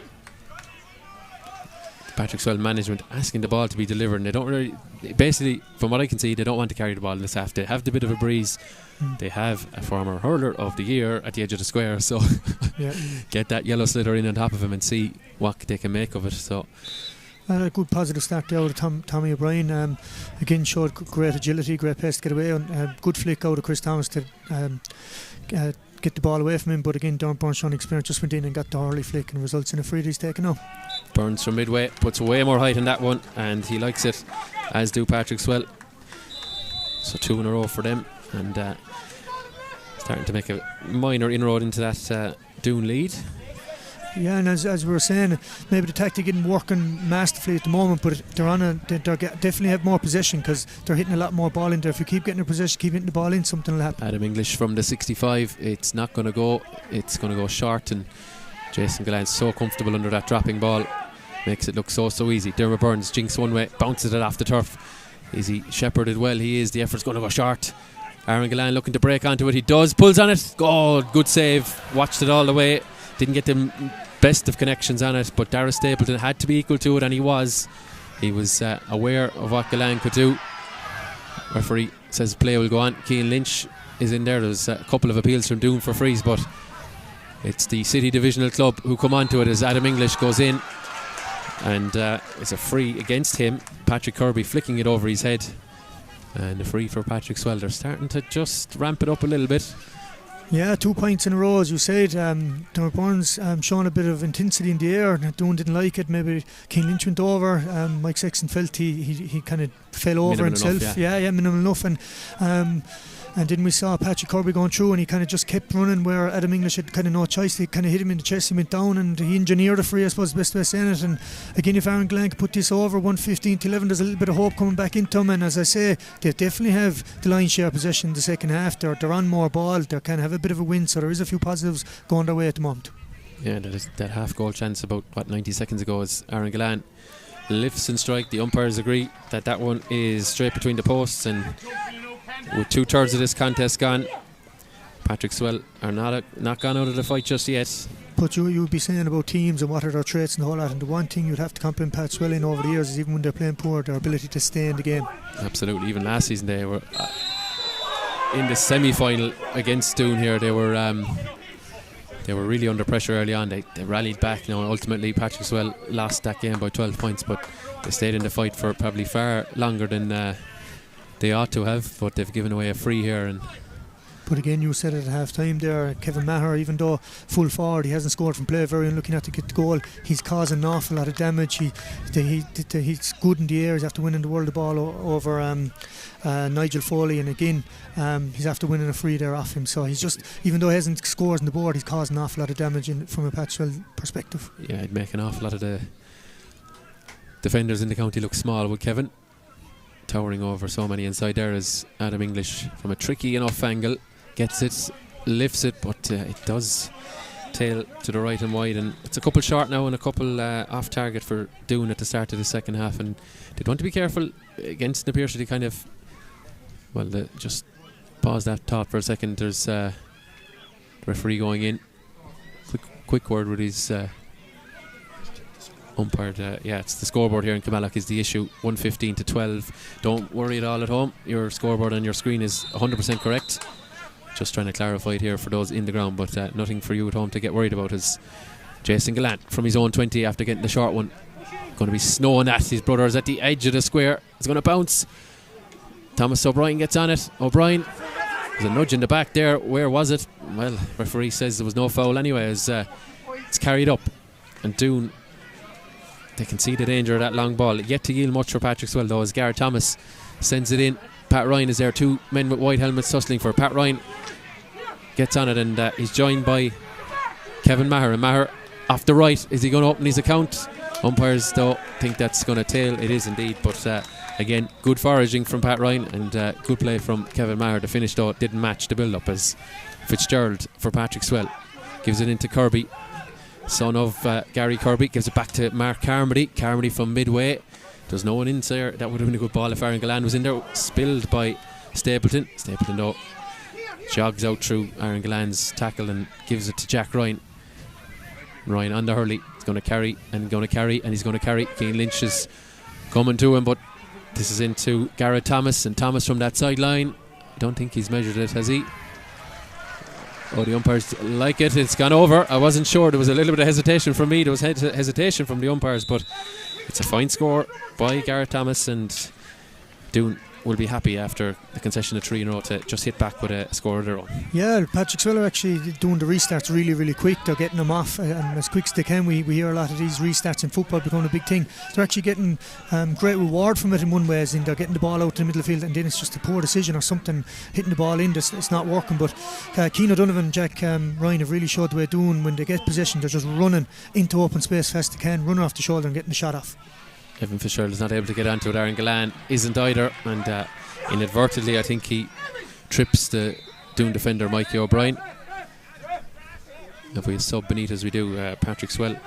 Speaker 1: Patrickswell management asking the ball to be delivered, and they don't really, basically, from what I can see, they don't want to carry the ball in this half. They have the bit of a breeze. They have a former hurler of the year at the edge of the square, so get that yellow sliotar in on top of him and see what they can make of it. So
Speaker 2: a good positive start there out of Tommy O'Brien. Again, showed great agility, great pace to get away, and good flick out of Chris Thomas to get the ball away from him. But again, Dermot Burns showing experience, just went in and got the early flick and results in a free that he's taken now.
Speaker 1: Burns from midway puts way more height in that one, and he likes it, as do Patrickswell. So 2 in a row for them, and starting to make a minor inroad into that Doon lead.
Speaker 2: Yeah, and as we were saying, maybe the tactic isn't working masterfully at the moment, but they definitely have more possession because they're hitting a lot more ball in there. If you keep getting the possession, keep hitting the ball in, something will happen.
Speaker 1: Adam English from the 65. It's not going to go. It's going to go short, and Jason Gillan's so comfortable under that dropping ball, makes it look so easy. Dermot Burns jinks one way, bounces it off the turf. Is he shepherded well? He is. The effort's going to go short. Aaron Gillan looking to break onto it. He does. Pulls on it. Oh, good save. Watched it all the way. Didn't get the best of connections on it, but Dara Stapleton had to be equal to it, and he was. He was aware of what Gillan could do. Referee says play will go on. Cian Lynch is in there. There's a couple of appeals from Doon for frees, but it's the City Divisional Club who come onto it as Adam English goes in, and it's a free against him. Patrick Kirby flicking it over his head, and a free for Patrickswell. They're starting to just ramp it up a little bit.
Speaker 2: Yeah, 2 points in a row, as you said. Dermot Burns showing a bit of intensity in the air. Doon didn't like it. Maybe Keane Lynch went over. Mike Sexton felt he kind of fell over himself.
Speaker 1: Enough,
Speaker 2: yeah, minimal enough. And then we saw Patrick Kirby going through, and he kind of just kept running where Adam English had kind of no choice. They kind of hit him in the chest, he went down, and he engineered it free, I suppose, the best way of saying it. And again, if Aaron Glenn could put this over 115-11, there's a little bit of hope coming back into him. And as I say, they definitely have the lion's share possession in the second half. They're on more ball, they kind of have a bit of a win, so there is a few positives going their way at the moment.
Speaker 1: Yeah, that half goal chance about 90 seconds ago as Aaron Glenn lifts and strike. The umpires agree that one is straight between the posts, and with 2/3 of this contest gone, Patrickswell are not gone out of the fight just yet.
Speaker 2: But you would be saying about teams and what are their traits and the whole lot, and the one thing you'd have to compliment Patrickswell in over the years is even when they're playing poor, their ability to stay in the game.
Speaker 1: Absolutely. Even last season they were in the semi-final against Doon here. They were really under pressure early on. They rallied back. Ultimately Patrickswell lost that game by 12 points, but they stayed in the fight for probably far longer than they ought to have, but they've given away a free here.
Speaker 2: But again, you said it at half time there, Kevin Maher, even though full forward, he hasn't scored from play, very unlucky not to get the goal. He's causing an awful lot of damage. He's good in the air. He's after winning the world of ball over Nigel Foley, and again he's after winning a free there off him. So he's just, even though he hasn't scored on the board, he's causing an awful lot of damage from a Patrickswell perspective. Yeah,
Speaker 1: it'd make an awful lot of the defenders in the county look small, would Kevin? Towering over so many inside there is Adam English from a tricky enough angle, gets it, lifts it, but it does tail to the right and wide, and it's a couple short now and a couple off target for Doon at the start of the second half, and they'd want to be careful against the Pearson. Kind of, just pause that thought for a second. There's the referee going in. Quick word with his umpire. It's the scoreboard here in Kilmallock is the issue. 115-12. Don't worry at all at home. Your scoreboard on your screen is 100% correct. Just trying to clarify it here for those in the ground, but nothing for you at home to get worried about. As Jason Gallant from his own 20 after getting the short one, going to be snowing at his brother is at the edge of the square. It's going to bounce. Thomas O'Brien gets on it. O'Brien, there's a nudge in the back there. Where was it? Well, referee says there was no foul anyway, as it's carried up, and Doon, they can see the danger of that long ball. Yet to yield much for Patrickswell though, as Garrett Thomas sends it in. Pat Ryan is there, 2 men with white helmets tussling for. Pat Ryan gets on it, and he's joined by Kevin Maher. And Maher off the right, is he going to open his account? Umpires though think that's going to tail. It is indeed, but again, good foraging from Pat Ryan, and good play from Kevin Maher. The finish though didn't match the build up, as Fitzgerald for Patrickswell gives it into Kirby, son of Gary Kirby, gives it back to Mark Carmody. Carmody from midway, there's no one in there. That would have been a good ball if Aaron Gallan was in there. Spilled by Stapleton. Stapleton though jogs out through Aaron Gallan's tackle and gives it to Jack Ryan. Ryan on the hurley. He's going to carry and he's going to carry. Keane Lynch is coming to him, but this is into Garrett Thomas, and Thomas from that sideline. I don't think he's measured it, has he? Oh, the umpires like it. It's gone over. I wasn't sure. There was a little bit of hesitation from me. There was hesitation from the umpires, but it's a fine score by Garrett Thomas, and Doon will be happy after the concession of 3 in a row to just hit back with a score of their own. Yeah,
Speaker 2: Patrickswell are actually doing the restarts really, really quick. They're getting them off and as quick as they can. We hear a lot of these restarts in football becoming a big thing. They're actually getting great reward from it in one way, as in they're getting the ball out in the middle of the field, and then it's just a poor decision or something hitting the ball in. It's not working. But Keane O'Donovan and Jack Ryan have really showed the way Doon, when they get possession, they're just running into open space fast they can, running off the shoulder and getting the shot off.
Speaker 1: Evan Fitzgerald is not able to get onto it. Aaron Gallan isn't either, and inadvertently I think he trips the Doon defender Mikey O'Brien. If we sub beneath as we do, Patrickswell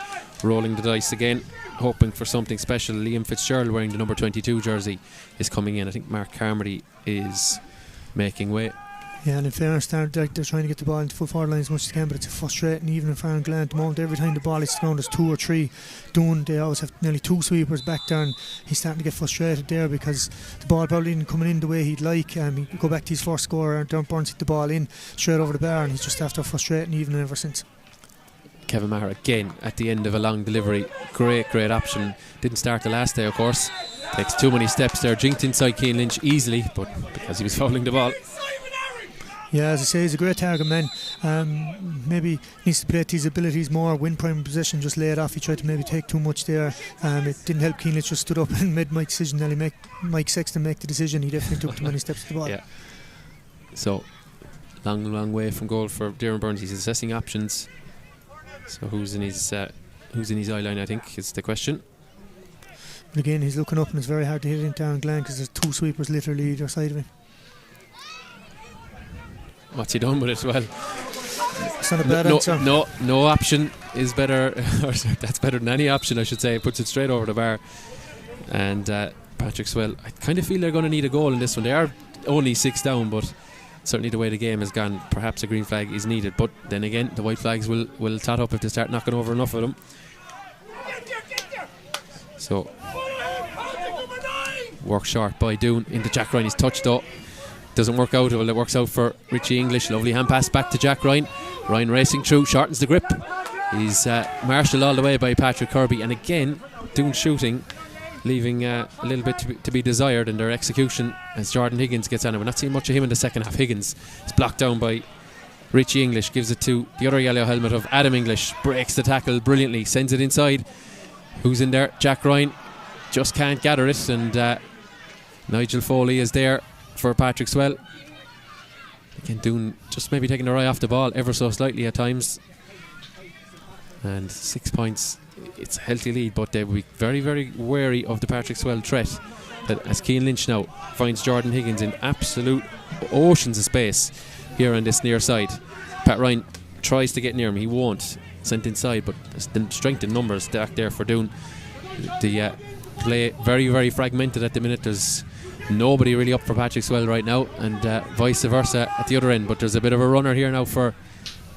Speaker 1: rolling the dice again, hoping for something special. Liam Fitzgerald wearing the number 22 jersey is coming in. I think Mark Carmody is making way.
Speaker 2: Yeah, and in fairness, they're trying to get the ball into full forward line as much as they can, but it's frustrating even for Aaron Glenn at the moment. Every time the ball hits the ground, there's 2 or 3 Doon. They always have nearly 2 sweepers back there, and he's starting to get frustrated there because the ball probably isn't coming in the way he'd like. He go back to his first score, Dermot Burns hit the ball in straight over the bar, and he's just after frustrating even ever since.
Speaker 1: Kevin Maher again at the end of a long delivery. Great option. Didn't start the last day, of course. Takes too many steps there. Jinked inside Keane Lynch easily, but because he was fouling the ball.
Speaker 2: Yeah, as I say, he's a great target man. Maybe needs to play to his abilities more, win prime possession, just lay it off. He tried to maybe take too much there. It didn't help. Keane just stood up and made my decision. Nearly Mike Sexton make the decision. He definitely took too many steps to the ball.
Speaker 1: Yeah. So, long way from goal for Darren Burns. He's assessing options. So who's in his eye line, I think, is the question.
Speaker 2: But again, he's looking up and it's very hard to hit it into Aaron Glenn because there's two sweepers literally either side of him.
Speaker 1: What's he done with it? Well,
Speaker 2: it's not a bad answer.
Speaker 1: No option is better. Or that's better than any option, I should say. Puts it straight over the bar. And Patrickswell, I kind of feel they're going to need a goal in this one. They are only 6 down, but certainly the way the game has gone, perhaps a green flag is needed. But then again, the white flags will tot up if they start knocking over enough of them. So, work short by Doon into Jack Ryan. He's touched though. Doesn't work out. Well, it works out for Richie English. Lovely hand pass back to Jack Ryan. Ryan racing through, shortens the grip. He's marshalled all the way by Patrick Kirby. And again, Doon shooting, leaving a little bit to be desired in their execution as Jordan Higgins gets on it. We're not seeing much of him in the second half. Higgins is blocked down by Richie English, gives it to the other yellow helmet of Adam English, breaks the tackle brilliantly, sends it inside. Who's in there? Jack Ryan just can't gather it, and Nigel Foley is there for Patrickswell. Again, Doon just maybe taking their eye off the ball ever so slightly at times. And 6 points, it's a healthy lead, but they will be very, very wary of the Patrickswell threat. That as Cian Lynch now finds Jordan Higgins in absolute oceans of space here on this near side. Pat Ryan tries to get near him, he won't. Sent inside, but the strength in numbers back there for Doon. The play very, very fragmented at the minute. There's nobody really up for Patrickswell right now, and vice versa at the other end. But there's a bit of a runner here now for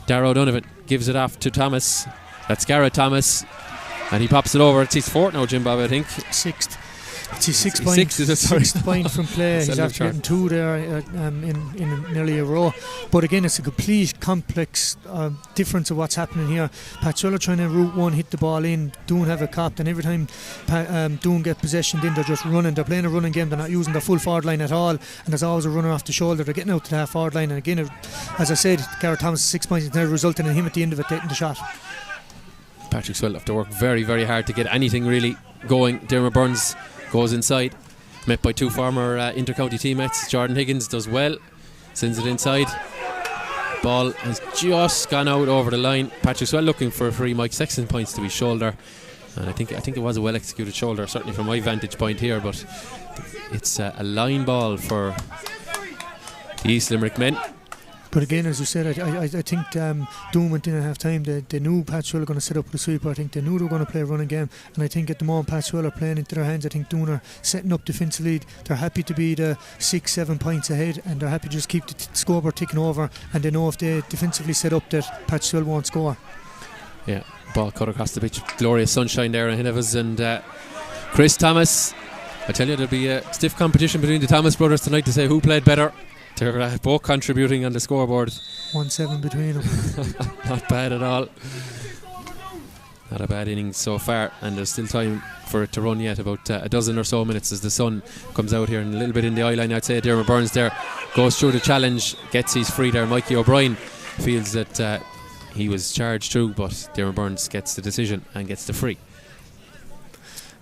Speaker 1: Darrow Donovan. Gives it off to Thomas. That's Garrett Thomas, and he pops it over. It's his fourth now, Jim Bob, I think.
Speaker 2: Sixth. It's his 6 points. Sixth point from play. He's after getting 2 there in nearly a row. But again, it's a complete complex difference of what's happening here. Patrickswell are trying to route one, hit the ball in. Doon have a cop, and every time Doon get possession, then they're just running. They're playing a running game. They're not using the full forward line at all. And there's always a runner off the shoulder. They're getting out to the half forward line. And again, as I said, Garrett Thomas' 6 points is now resulting in him at the end of it taking the shot.
Speaker 1: Patrickswell have to work very, very hard to get anything really going. Dermot Burns goes inside, met by 2 former inter-county teammates. Jordan Higgins does well, sends it inside. Ball has just gone out over the line. Patrickswell looking for a free. Mike Sexton points to his shoulder, and I think it was a well executed shoulder, certainly from my vantage point here. But it's a line ball for the East Limerick men.
Speaker 2: But again, as you said, I think Doon went in at half time. They knew Patrickswell were going to set up with a sweeper. I think they knew they were going to play a running game. And I think at the moment Patrickswell are playing into their hands. I think Doon are setting up defensively. They're happy to be the 6-7 points ahead, and they're happy to just keep the scoreboard ticking over. And they know if they defensively set up that Patrickswell won't score.
Speaker 1: Yeah, ball cut across the pitch. Glorious sunshine there ahead of us. And Chris Thomas, I tell you, there'll be a stiff competition between the Thomas brothers tonight to say who played better. They're both contributing on the scoreboard.
Speaker 2: 1-7 between them.
Speaker 1: Not bad at all. Not a bad innings so far, and there's still time for it to run yet. About a dozen or so minutes as the sun comes out here, and a little bit in the eye line. I'd say Dermot Burns there goes through the challenge, gets his free there. Mikey O'Brien feels that he was charged through, but Dermot Burns gets the decision and gets the free.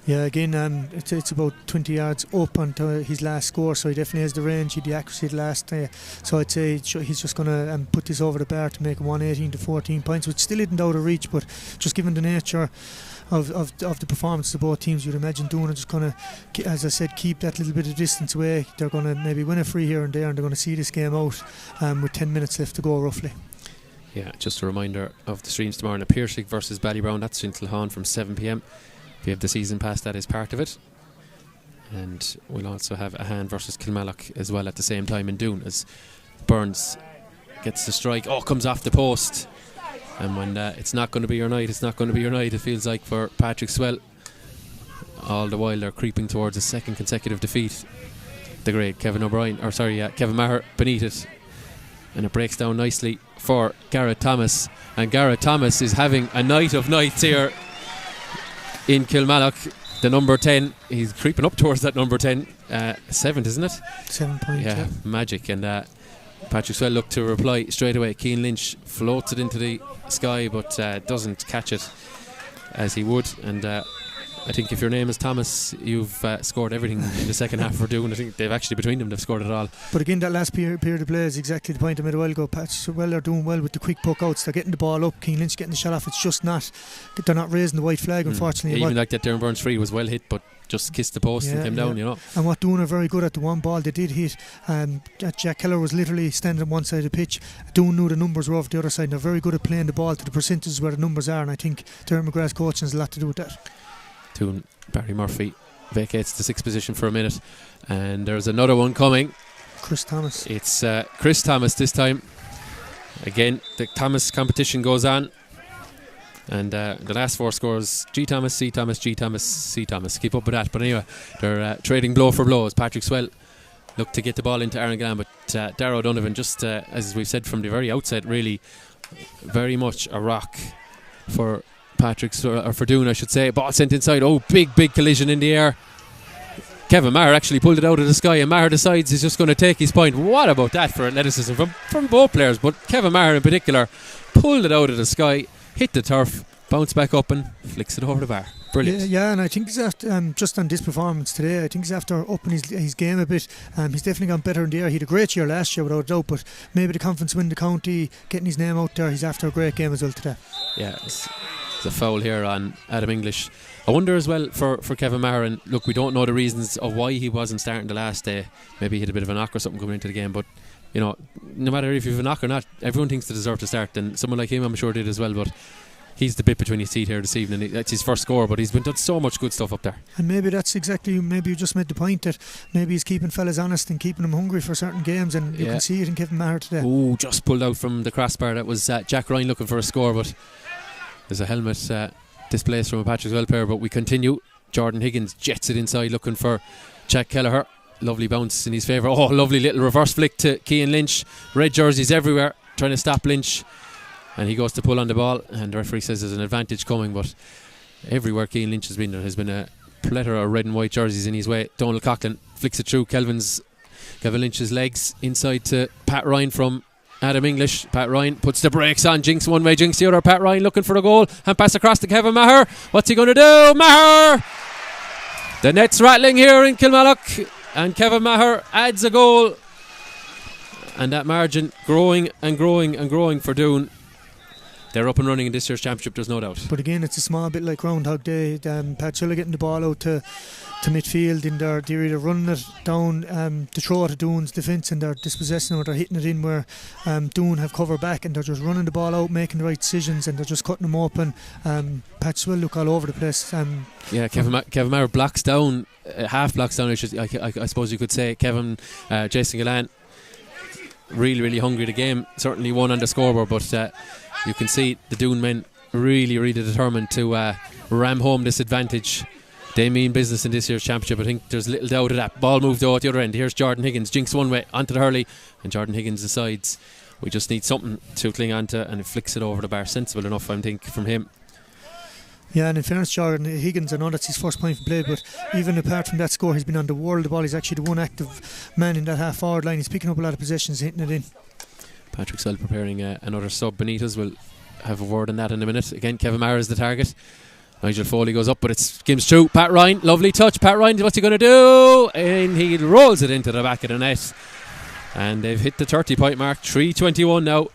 Speaker 2: Yeah, again, it's about 20 yards up onto his last score, so he definitely has the range, the accuracy the last day. So I'd say he's just going to put this over the bar to make 118 to 14 points, which still isn't out of reach, but just given the nature of the performance of both teams, you'd imagine Doon are just going to, as I said, keep that little bit of distance away. They're going to maybe win a free here and there, and they're going to see this game out with 10 minutes left to go roughly.
Speaker 1: Yeah, just a reminder of the streams tomorrow in Piersig versus Ballybrown. That's in Kilhawn from 7 p.m. If you have the season pass, that is part of it. And we'll also have a hand versus Kilmallock as well at the same time in Doon, as Burns gets the strike. Oh, comes off the post. And when it's not going to be your night, it's not going to be your night, it feels like, for Patrickswell. All the while they're creeping towards a second consecutive defeat. The great Kevin Maher beneath it. And it breaks down nicely for Garrett Thomas. And Garrett Thomas is having a night of nights here in Kilmallock. The number 10, he's creeping up towards that number 10. 7th, isn't it?
Speaker 2: 7 points.
Speaker 1: Yeah, magic. And Patrickswell look to reply straight away. Cian Lynch floats it into the sky, but doesn't catch it as he would. And I think if your name is Thomas, you've scored everything in the second half for Doon. I think they've actually, between them, they've scored it all.
Speaker 2: But again, that last period of play is exactly the point I made a while ago. Patrickswell are doing well with the quick puck outs. They're getting the ball up. Cian Lynch getting the shot off. It's just not, they're not raising the white flag, unfortunately.
Speaker 1: Yeah, even like that Darren Burns free was well hit, but just kissed the post and came down, you know.
Speaker 2: And what Doon are very good at, the one ball they did hit, Jack Keller was literally standing on one side of the pitch. Doon knew the numbers were off the other side, and they're very good at playing the ball to the percentages where the numbers are, and I think Darren McGrath's coaching has a lot to do with that.
Speaker 1: Doon, Barry Murphy vacates the 6th position for a minute, and there's another one coming.
Speaker 2: Chris Thomas.
Speaker 1: It's Chris Thomas this time. Again, the Thomas competition goes on, and the last 4 scores: G Thomas, C Thomas, G Thomas, C Thomas. Keep up with that. But anyway, they're trading blow for blow as Patrickswell look to get the ball into Aaron Glan, but Darrow Donovan, just as we've said from the very outset, really very much a rock for or for Doon, I should say. Ball sent inside. Oh, big collision in the air. Kevin Maher actually pulled it out of the sky, and Maher decides he's just going to take his point. What about that for athleticism from both players, but Kevin Maher in particular pulled it out of the sky, hit the turf, bounced back up and flicks it over the bar. Brilliant.
Speaker 2: Yeah, and I think he's after, just on this performance today, I think he's after upping his game a bit. He's definitely gone better in the air. He had a great year last year without a doubt, but maybe the confidence win the county, getting his name out there, he's after a great game as well today.
Speaker 1: Yeah, it's a foul here on Adam English. I wonder as well for Kevin Maher, and look, we don't know the reasons of why he wasn't starting the last day. Maybe he had a bit of a knock or something coming into the game, but you know, no matter if you have a knock or not, everyone thinks they deserve to start, and someone like him I'm sure did as well, but he's the bit between his teeth here this evening. That's his first score, but he's been done so much good stuff up there. And
Speaker 2: maybe that's exactly, maybe you just made the point that maybe he's keeping fellas honest and keeping them hungry for certain games, and you can see it in Kevin Maher today.
Speaker 1: Oh, just pulled out from the crossbar. That was Jack Ryan looking for a score, but there's a helmet displaced from a Patrickswell player. But we continue. Jordan Higgins jets it inside looking for Jack Kelleher. Lovely bounce in his favour. Oh, lovely little reverse flick to Cian Lynch. Red jerseys everywhere trying to stop Lynch, and he goes to pull on the ball, and the referee says there's an advantage coming, but everywhere Cian Lynch has been, there has been a plethora of red and white jerseys in his way. Donald Coughlin flicks it through Kevin Lynch's legs inside to Pat Ryan from Adam English. Pat Ryan puts the brakes on, jinks one way, jinks the other. Pat Ryan looking for a goal, and pass across to Kevin Maher. What's he going to do? Maher! The net's rattling here in Kilmallock, and Kevin Maher adds a goal, and that margin growing and growing and growing for Doon. They're up and running in this year's championship, there's no doubt.
Speaker 2: But again, it's a small bit like Groundhog Day. Patrickswell getting the ball out to midfield, and they're either running it down to throw to Doon's defence, and they're dispossessing, or they're hitting it in where Doon have cover back, and they're just running the ball out, making the right decisions, and they're just cutting them open. Patrickswell look all over the place.
Speaker 1: Kevin Maher blocks down, half blocks down, I suppose you could say. Jason Gallan really hungry the game, certainly won on the scoreboard, but you can see the Doon men really determined to ram home this advantage. They mean business in this year's championship. I think there's little doubt of that. Ball moved out the other end. Here's Jordan Higgins, jinks one way onto the hurley, and Jordan Higgins decides we just need something to cling on to, and he flicks it over the bar. Sensible enough, I think, from him.
Speaker 2: Yeah, and in fairness, Jordan Higgins, I know that's his first point for play, but even apart from that score, he's been on the world of the ball. He's actually the one active man in that half forward line. He's picking up a lot of possessions, hitting it in.
Speaker 1: Patrickswell preparing another sub. Benitez will have a word on that in a minute. Again, Kevin Maher is the target. Nigel Foley goes up, but it skims through. Pat Ryan, lovely touch. Pat Ryan, what's he going to do? And he rolls it into the back of the net, and they've hit the 30-point mark. 3:21 now.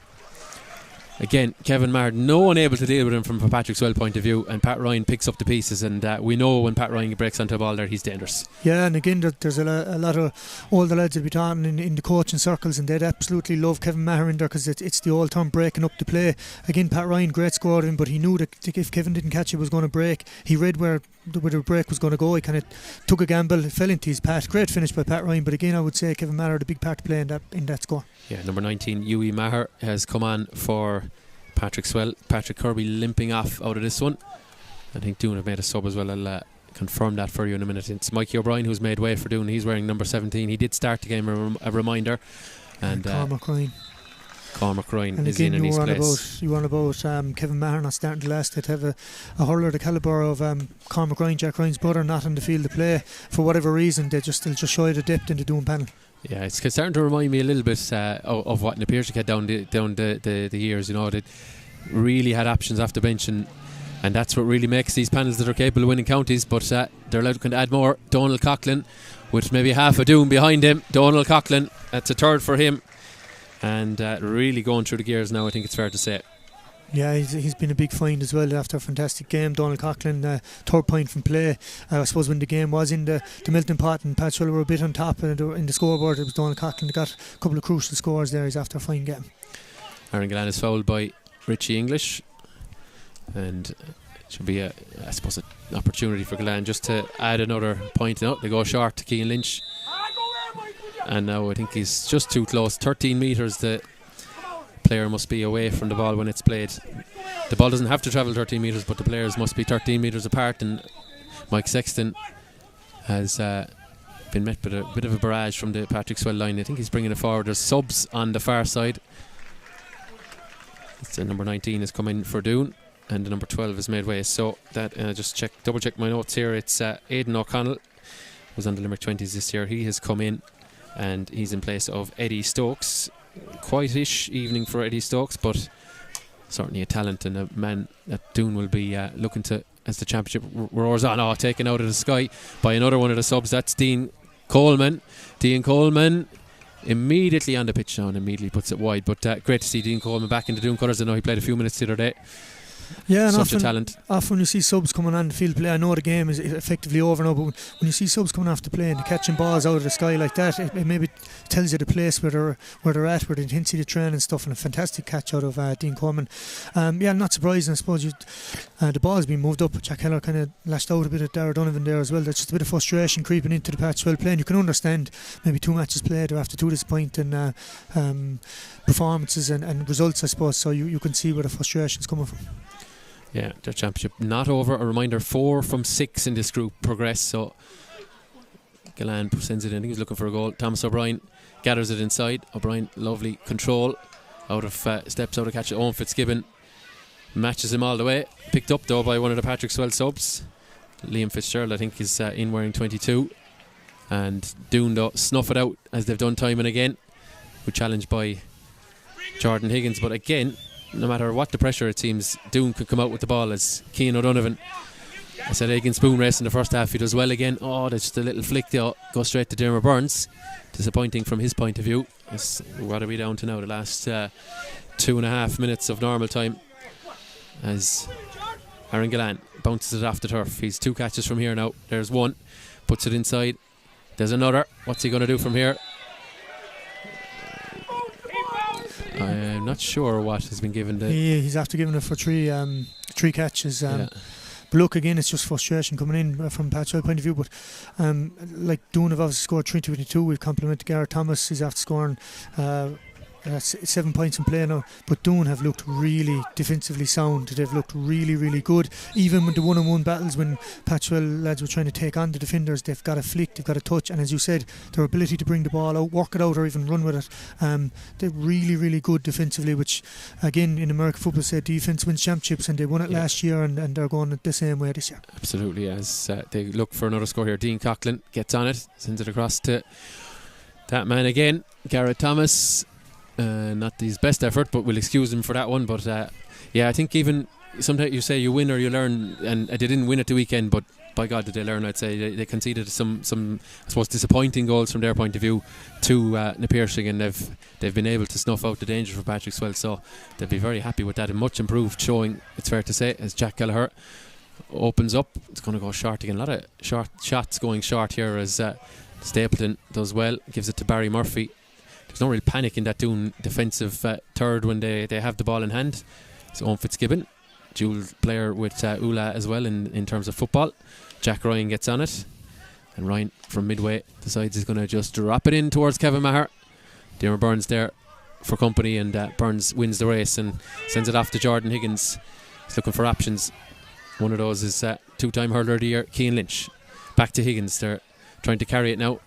Speaker 1: Again, Kevin Maher, no one able to deal with him from a Patrickswell point of view, and Pat Ryan picks up the pieces, and we know when Pat Ryan breaks onto the ball there, he's dangerous.
Speaker 2: Yeah, and again, there's a lot of older lads that be talking in the coaching circles, and they'd absolutely love Kevin Maher in there, because it's the old term breaking up the play. Again, Pat Ryan, great score in, but he knew that if Kevin didn't catch it, was going to break. He read where the break was going to go. He kind of took a gamble, it fell into his path. Great finish by Pat Ryan, but again, I would say Kevin Maher had a big part to play in that score. Yeah,
Speaker 1: number 19, Hughie Maher, has come on for Patrickswell. Patrick Kirby limping off out of this one. I think Doon have made a sub as well. I'll confirm that for you in a minute. It's Mikey O'Brien who's made way for Doon. He's wearing number 17. He did start the game, a reminder. And Cormac Ryan is in his place.
Speaker 2: You want about Kevin Maher not starting the last. They'd have a hurler the calibre of Cormac Ryan, Jack Ryan's brother, not on the field to play for whatever reason. They'll just show you the depth in the Doon panel.
Speaker 1: Yeah, it's starting to remind me a little bit of what Napier had down the years. You know, they really had options off the bench, and that's what really makes these panels that are capable of winning counties. But they're allowed to add more. Donald Coughlin with maybe half a Doon behind him. Donald Coughlin, that's a third for him, and really going through the gears now, I think it's fair to say.
Speaker 2: Yeah, he's been a big find as well after a fantastic game. Donald Coughlin, third point from play. I suppose when the game was in the Milton pot and Patrickswell were a bit on top in the scoreboard, it was Donald Coughlin that got a couple of crucial scores there. He's after a fine game.
Speaker 1: Aaron Gillan is fouled by Richie English, and it should be I suppose an opportunity for Gillan just to add another point. No, they go short to Cian Lynch, and now I think he's just too close. 13 metres the player must be away from the ball when it's played. The ball doesn't have to travel 13 metres, but the players must be 13 metres apart, and Mike Sexton has been met with a bit of a barrage from the Patrickswell line. I think he's bringing it forward. There's subs on the far side. It's number 19 has come in for Doon, and the number 12 has made way. So that just double check my notes here. It's Aidan O'Connell, who's on the Limerick 20s this year. He has come in, and he's in place of Eddie Stokes. Quietish evening for Eddie Stokes, but certainly a talent and a man that Doon will be looking to as the championship roars on. Oh, taken out of the sky by another one of the subs. That's Dean Coleman. Dean Coleman immediately on the pitch now and immediately puts it wide. But great to see Dean Coleman back in the Doon colours. I know he played a few minutes the other day.
Speaker 2: Yeah, and
Speaker 1: such a talent.
Speaker 2: Often when you see subs coming on the field play, I know the game is effectively over now, but when you see subs coming off the play and they're catching balls out of the sky like that, it maybe tells you the place where they're at, where the intensity of training and stuff, and a fantastic catch out of Dean Coleman. Yeah, not surprising, I suppose. The ball's been moved up. Jack Heller kind of lashed out a bit at Dara Donovan there as well. There's just a bit of frustration creeping into the Patrickswell play, and you can understand maybe 2 matches played or after 2 disappointing performances and results, I suppose, so you can see where the frustration's coming from.
Speaker 1: Yeah, their championship not over. A reminder, 4 from 6 in this group progress. So Gillan sends it in. He's looking for a goal. Thomas O'Brien gathers it inside. O'Brien, lovely control out of steps out of catch. Owen Fitzgibbon matches him all the way. Picked up though by one of the Patrickswell subs. Liam Fitzgerald, I think, is in wearing 22. And Doon though snuff it out as they've done time and again. Who challenged by Jordan Higgins, but again, no matter what the pressure, it seems Doon could come out with the ball as Cian O'Donovan. I said Egan spoon race in the first half. He does well again. Oh, that's just a little flick there. Goes straight to Dermot Burns. Disappointing from his point of view. What are we down to now? The last 2.5 minutes of normal time. As Aaron Gillan bounces it off the turf. He's 2 catches from here now. There's one. Puts it inside. There's another. What's he going to do from here? I'm not sure what has been given.
Speaker 2: He's after giving it for 3 catches. But look, again, it's just frustration coming in from Patrickswell point of view. But like Doon have obviously scored 322. We've complimented Garrett Thomas. He's after scoring 7 points in play now. But Doon have looked really defensively sound. They've looked really, really good. Even with the one-on-one battles when Patrickswell lads were trying to take on the defenders, they've got a flick, they've got a touch, and as you said, their ability to bring the ball out, work it out, or even run with it. They're really, really good defensively, which again in American football said defence wins championships, and they won it last year, and they're going the same way this year. Absolutely,
Speaker 1: as they look for another score here. Dean Coughlin gets on it, sends it across to that man again, Garrett Thomas. Not his best effort, but we'll excuse him for that one. But I think even sometimes you say you win or you learn, and they didn't win at the weekend, but by God did they learn. I'd say they conceded some I suppose disappointing goals from their point of view to Napier, and they've been able to snuff out the danger for Patrickswell, so they'll be very happy with that, and much improved showing, it's fair to say, as Jack Kelleher opens up. It's going to go short again. A lot of short shots going short here as Stapleton does well, gives it to Barry Murphy. There's no real panic in that Doon defensive third when they have the ball in hand. It's Owen Fitzgibbon, dual player with Ula as well in terms of football. Jack Ryan gets on it, and Ryan from midway decides he's going to just drop it in towards Kevin Maher. Dermot Burns there for company, and Burns wins the race and sends it off to Jordan Higgins. He's looking for options. One of those is 2-time hurler of the year, Cian Lynch. Back to Higgins. They're trying to carry it now.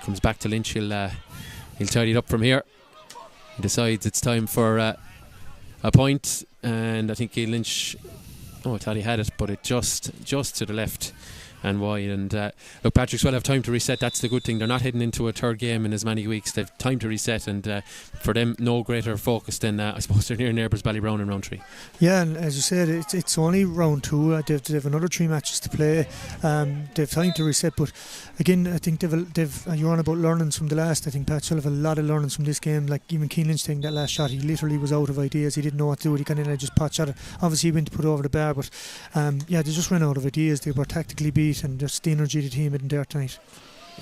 Speaker 1: Comes back to Lynch. He'll tidy it up from here. He decides it's time for a point, and I think Cian Lynch, I thought he had it, but it just to the left, and wide. And look, Patrickswell have time to reset. That's the good thing. They're not heading into a third game in as many weeks. They've time to reset, and for them, no greater focus than I suppose their near neighbours Ballybrown in round 3.
Speaker 2: Yeah, and as you said, it's only round 2. They've another 3 matches to play. They've time to reset, but again, I think you're on about learnings from the last. I think Patrickswell have a lot of learnings from this game. Like even Keane Lynch taking that last shot, he literally was out of ideas. He didn't know what to do. He kind of just pot shot it. Obviously, he went to put it over the bar, but they just ran out of ideas. They were tactically beat, and just the energy the team isn't there tonight.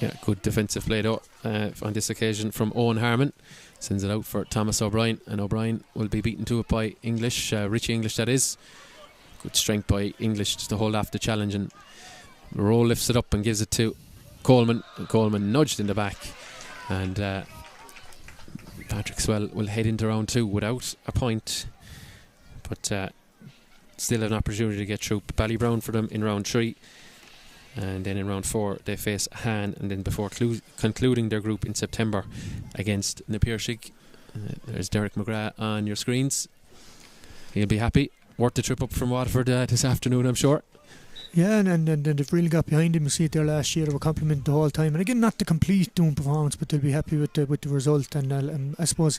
Speaker 1: Yeah, good defensive play though on this occasion from Owen Harmon. Sends it out for Thomas O'Brien, and O'Brien will be beaten to it by English, Richie English that is. Good strength by English just to hold off the challenge, and Roll lifts it up and gives it to Coleman, and Coleman nudged in the back, and Patrickswell will head into round 2 without a point, but still have an opportunity to get through. Ballybrown for them in round 3, and then in round 4 they face Han, and then before concluding their group in September against Napiershig. There's Derek McGrath on your screens. He'll be happy. Worth the trip up from Waterford this afternoon, I'm sure.
Speaker 2: Yeah, and they've really got behind him. You see it there last year. They were complimented the whole time, and again, not the complete Doon performance, but they'll be happy with the result. And I suppose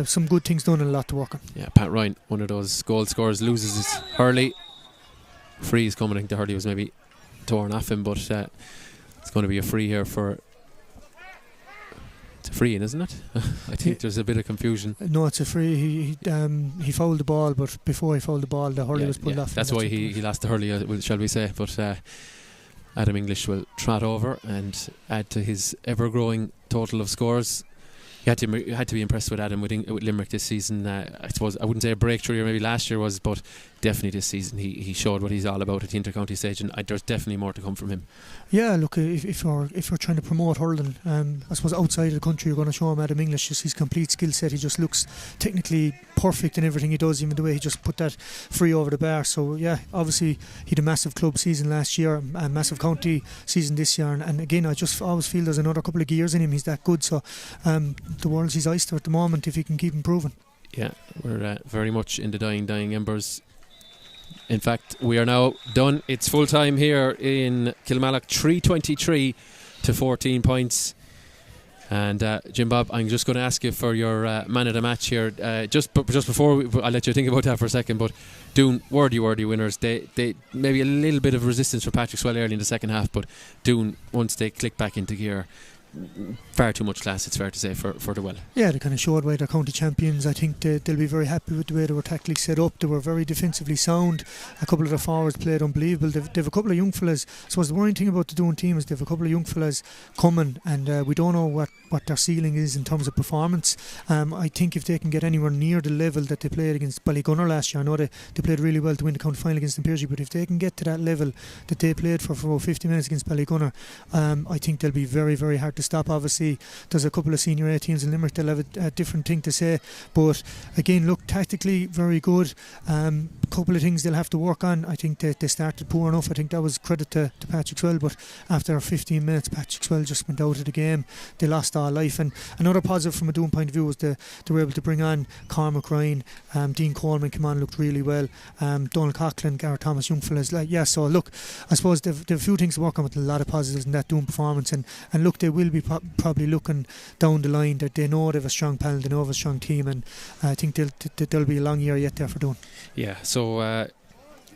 Speaker 2: some good things done and a lot to work on.
Speaker 1: Yeah, Pat Ryan, one of those goal scorers, loses his hurley. Free is coming. I think the hurley was maybe torn off him, but it's going to be a free here for. It's a free in, isn't it? I think there's a bit of confusion.
Speaker 2: No, it's a free. He fouled the ball, but before he fouled the ball, the hurley was pulled off.
Speaker 1: That's why he lost the hurley, shall we say. But Adam English will trot over and add to his ever-growing total of scores. You had to be impressed with Adam with Limerick this season. I suppose I wouldn't say a breakthrough, or maybe last year was, but definitely this season he showed what he's all about at the inter-county stage, and there's definitely more to come from him. Yeah,
Speaker 2: look, if we're trying to promote hurling, I suppose outside of the country, you're going to show him Adam English, just his complete skill set. He just looks technically perfect in everything he does, even the way he just put that free over the bar. So yeah, obviously he had a massive club season last year, a massive county season this year, and again, I just always feel there's another couple of gears in him. He's that good, so the world's his oyster at the moment if he can keep improving.
Speaker 1: Yeah, we're very much in the dying embers. In fact, we are now done. It's full time here in Kilmallock, 323 to 14 points. And Jim Bob, I'm just going to ask you for your man of the match here. Just before I'll let you think about that for a second. But Doon, worthy winners. They maybe a little bit of resistance for Patrickswell early in the second half, but Doon, once they click back into gear, far too much class, it's fair to say, for the well. Yeah, they kind of showed why they're county champions. I think they'll be very happy with the way they were tactically set up. They were very defensively sound. A couple of the forwards played unbelievable. They've a couple of young fellas. I suppose the worrying thing about the Doon team is they've a couple of young fellas coming, and we don't know what their ceiling is in terms of performance. I think if they can get anywhere near the level that they played against Ballygunner last year, I know they played really well to win the county final against Napiershig, but if they can get to that level that they played for about 50 minutes against Ballygunner, I think they'll be very, very hard to stop. Obviously there's a couple of senior A teams in Limerick, they'll have a different thing to say, but again, look, tactically very good. Couple of things they'll have to work on. I think they started poor enough. I think that was credit to Patrickswell, but after 15 minutes Patrickswell just went out of the game. They lost all life. And another positive from a Doon point of view was they were able to bring on Cormac Ryan, Dean Coleman came on, looked really well, Donald Coughlin, Gareth Thomas, young fellas. So look, I suppose they've a few things to work on, with a lot of positives in that Doon performance, and look, they will be probably looking down the line that they know they have a strong panel, they know they have a strong team, and I think there'll be a long year yet there for Doon. Yeah, so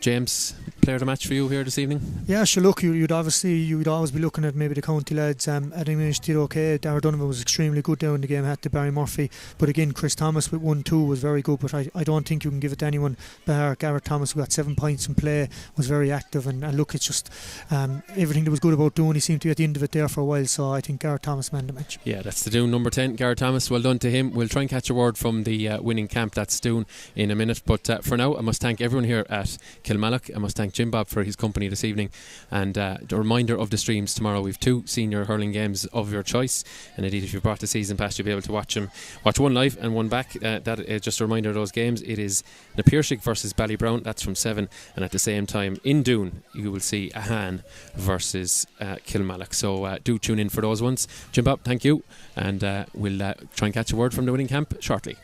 Speaker 1: James, player of the match for you here this evening?
Speaker 2: Yeah, sure, look, you'd always be looking at maybe the county lads. Adam English did okay. Darragh Donovan was extremely good down in the game, had to Barry Murphy, but again Chris Thomas with 1-2 was very good, but I don't think you can give it to anyone bar Gareth Thomas, who got 7 points in play, was very active, and look, it's just everything that was good about Doon, he seemed to be at the end of it there for a while, so I think Gareth Thomas man the match.
Speaker 1: Yeah, that's the Doon number 10, Gareth Thomas. Well done to him. We'll try and catch a word from the winning camp, that's Doon, in a minute, but for now I must thank everyone here at Kilmallock. I must thank Jim Bob for his company this evening, and the reminder of the streams tomorrow. We've 2 senior hurling games of your choice, and indeed if you've brought the season pass you'll be able to watch one live and one back. Just a reminder of those games. It is Napiershig versus Ballybrown, that's from 7, and at the same time in Doon you will see Ahan versus Kilmallock, so do tune in for those ones. Jim Bob, thank you, and we'll try and catch a word from the winning camp shortly.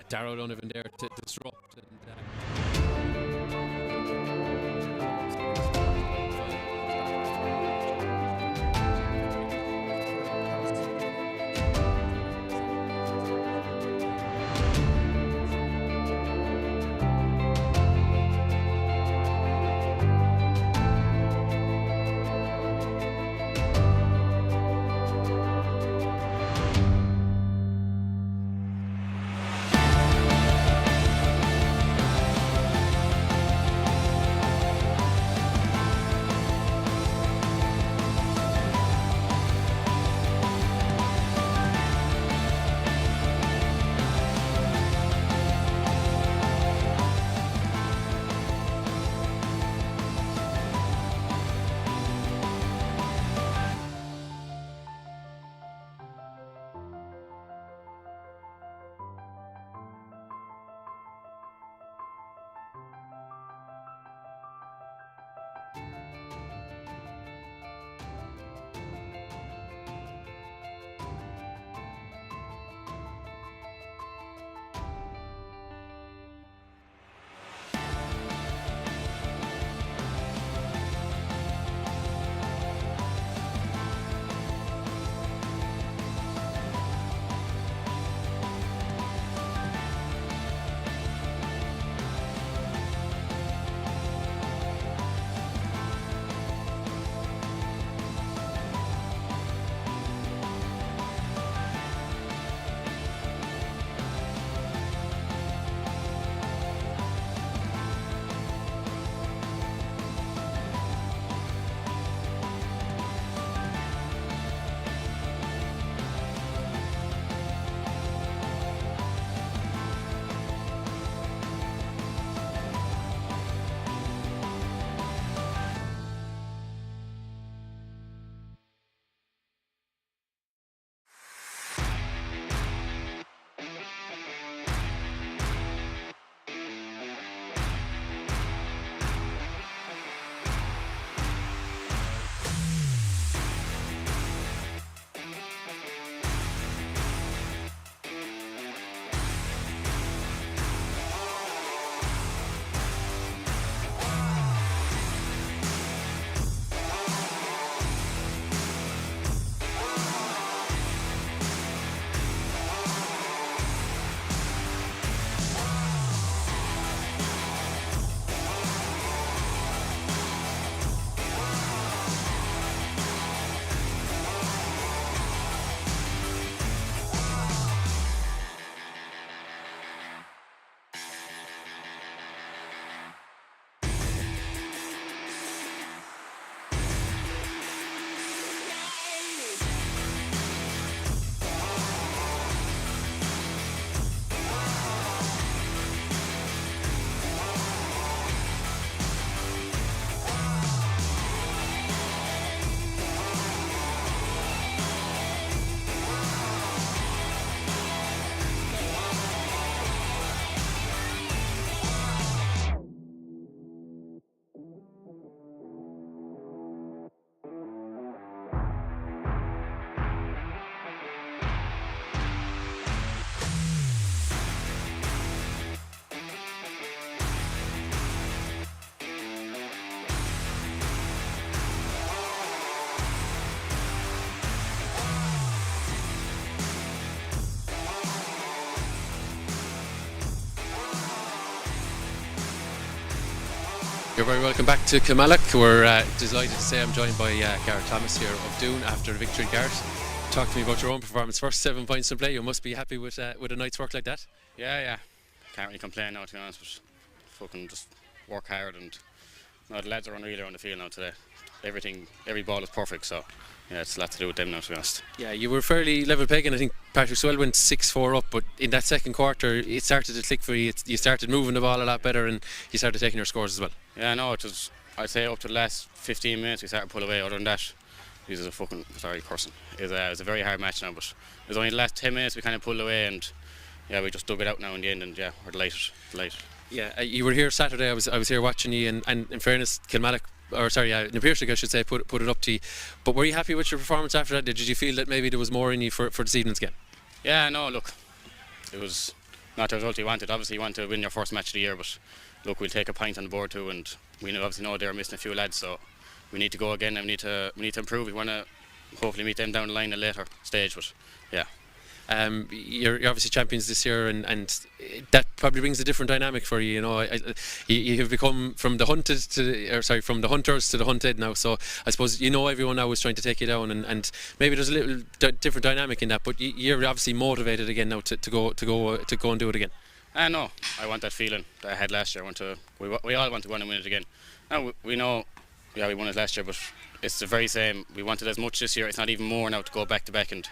Speaker 1: Darragh Donovan there to disrupt, and You're very welcome back to Kilmallock. We're delighted to say I'm joined by Gareth Thomas here of Doon after the victory. Gareth, talk to me about your own performance. First 7 points in play. You must be happy with a night's work like that.
Speaker 3: Yeah. Can't really complain now, to be honest, but fucking just work hard, and the lads are unreal on the field now today. Every ball is perfect, so yeah, it's a lot to do with them now, to be honest.
Speaker 1: Yeah, you were fairly level pegging. I think Patrickswell went 6-4 up, but in that second quarter it started to click for you. You started moving the ball a lot better, and you started taking your scores as well.
Speaker 3: Yeah, no, it was, I'd say up to the last 15 minutes we started to pull away. Other than that, this is a fucking, sorry, person. It was a very hard match now, but it was only the last 10 minutes we kind of pulled away, and yeah, we just dug it out now in the end, and yeah, we're delighted.
Speaker 1: Yeah, you were here Saturday. I was here watching you, and in fairness, Kilmallock, or sorry, Napier, I should say, put it up to you. But were you happy with your performance after that? Did you feel that maybe there was more in you for this evening's game?
Speaker 3: Yeah, no, look, it was not the result you wanted. Obviously, you want to win your first match of the year, but look, we'll take a point on the board too, and we obviously know they're missing a few lads, so we need to go again, and we need to improve. We want to hopefully meet them down the line at a later stage, but yeah.
Speaker 1: You're obviously champions this year, and that probably brings a different dynamic for you. You know, you have become from the hunters to the hunted now. So I suppose you know everyone now is trying to take you down, and maybe there's a little different dynamic in that. But you're obviously motivated again now to go and do it again.
Speaker 3: No, I want that feeling that I had last year. We all want to go on and win it again. Now we know, yeah, we won it last year, but it's the very same. We wanted as much this year. It's not even more now to go back to back, and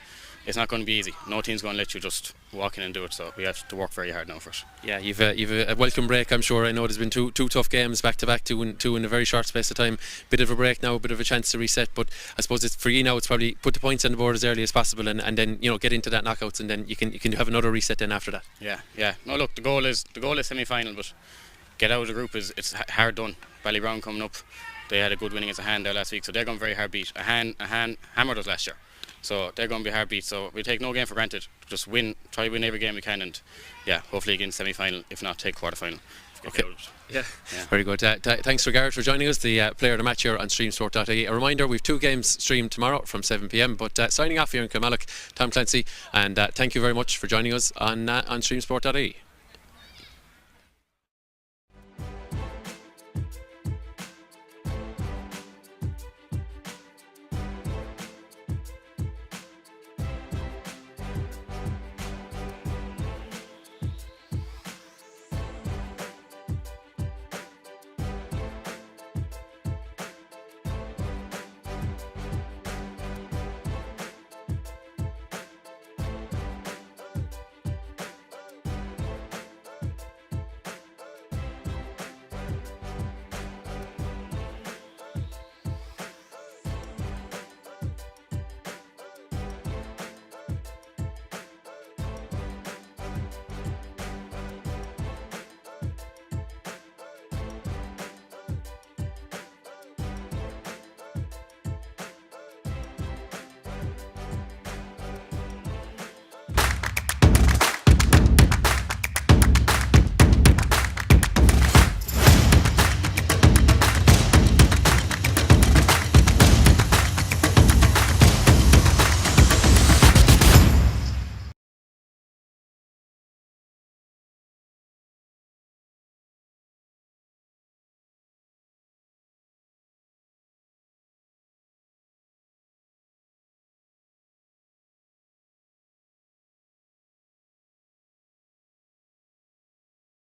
Speaker 3: it's not going to be easy. No team's going to let you just walk in and do it, so we have to work very hard now for it.
Speaker 1: Yeah, you've a welcome break, I'm sure. I know there's been two tough games back to back, two in a very short space of time. Bit of a break now, a bit of a chance to reset, but I suppose it's for you now. It's probably put the points on the board as early as possible, and then get into that knockouts, and then you can have another reset then after that.
Speaker 3: Yeah. No, look, the goal is semi-final, but get out of the group it's hard done. Ballybrown coming up, they had a good winning as a hand there last week, so they're going very hard beat. A hand hammered us last year. So they're going to be hard beat, so we take no game for granted. Just try to win every game we can, and yeah, hopefully again semi-final, if not take quarter-final.
Speaker 1: Okay. Yeah. Very good. Thanks for Gareth for joining us, the player of the match here on streamsport.ie. A reminder, we've 2 games streamed tomorrow from 7 p.m, but signing off here in Kilmallock, Tom Clancy, and thank you very much for joining us on streamsport.ie.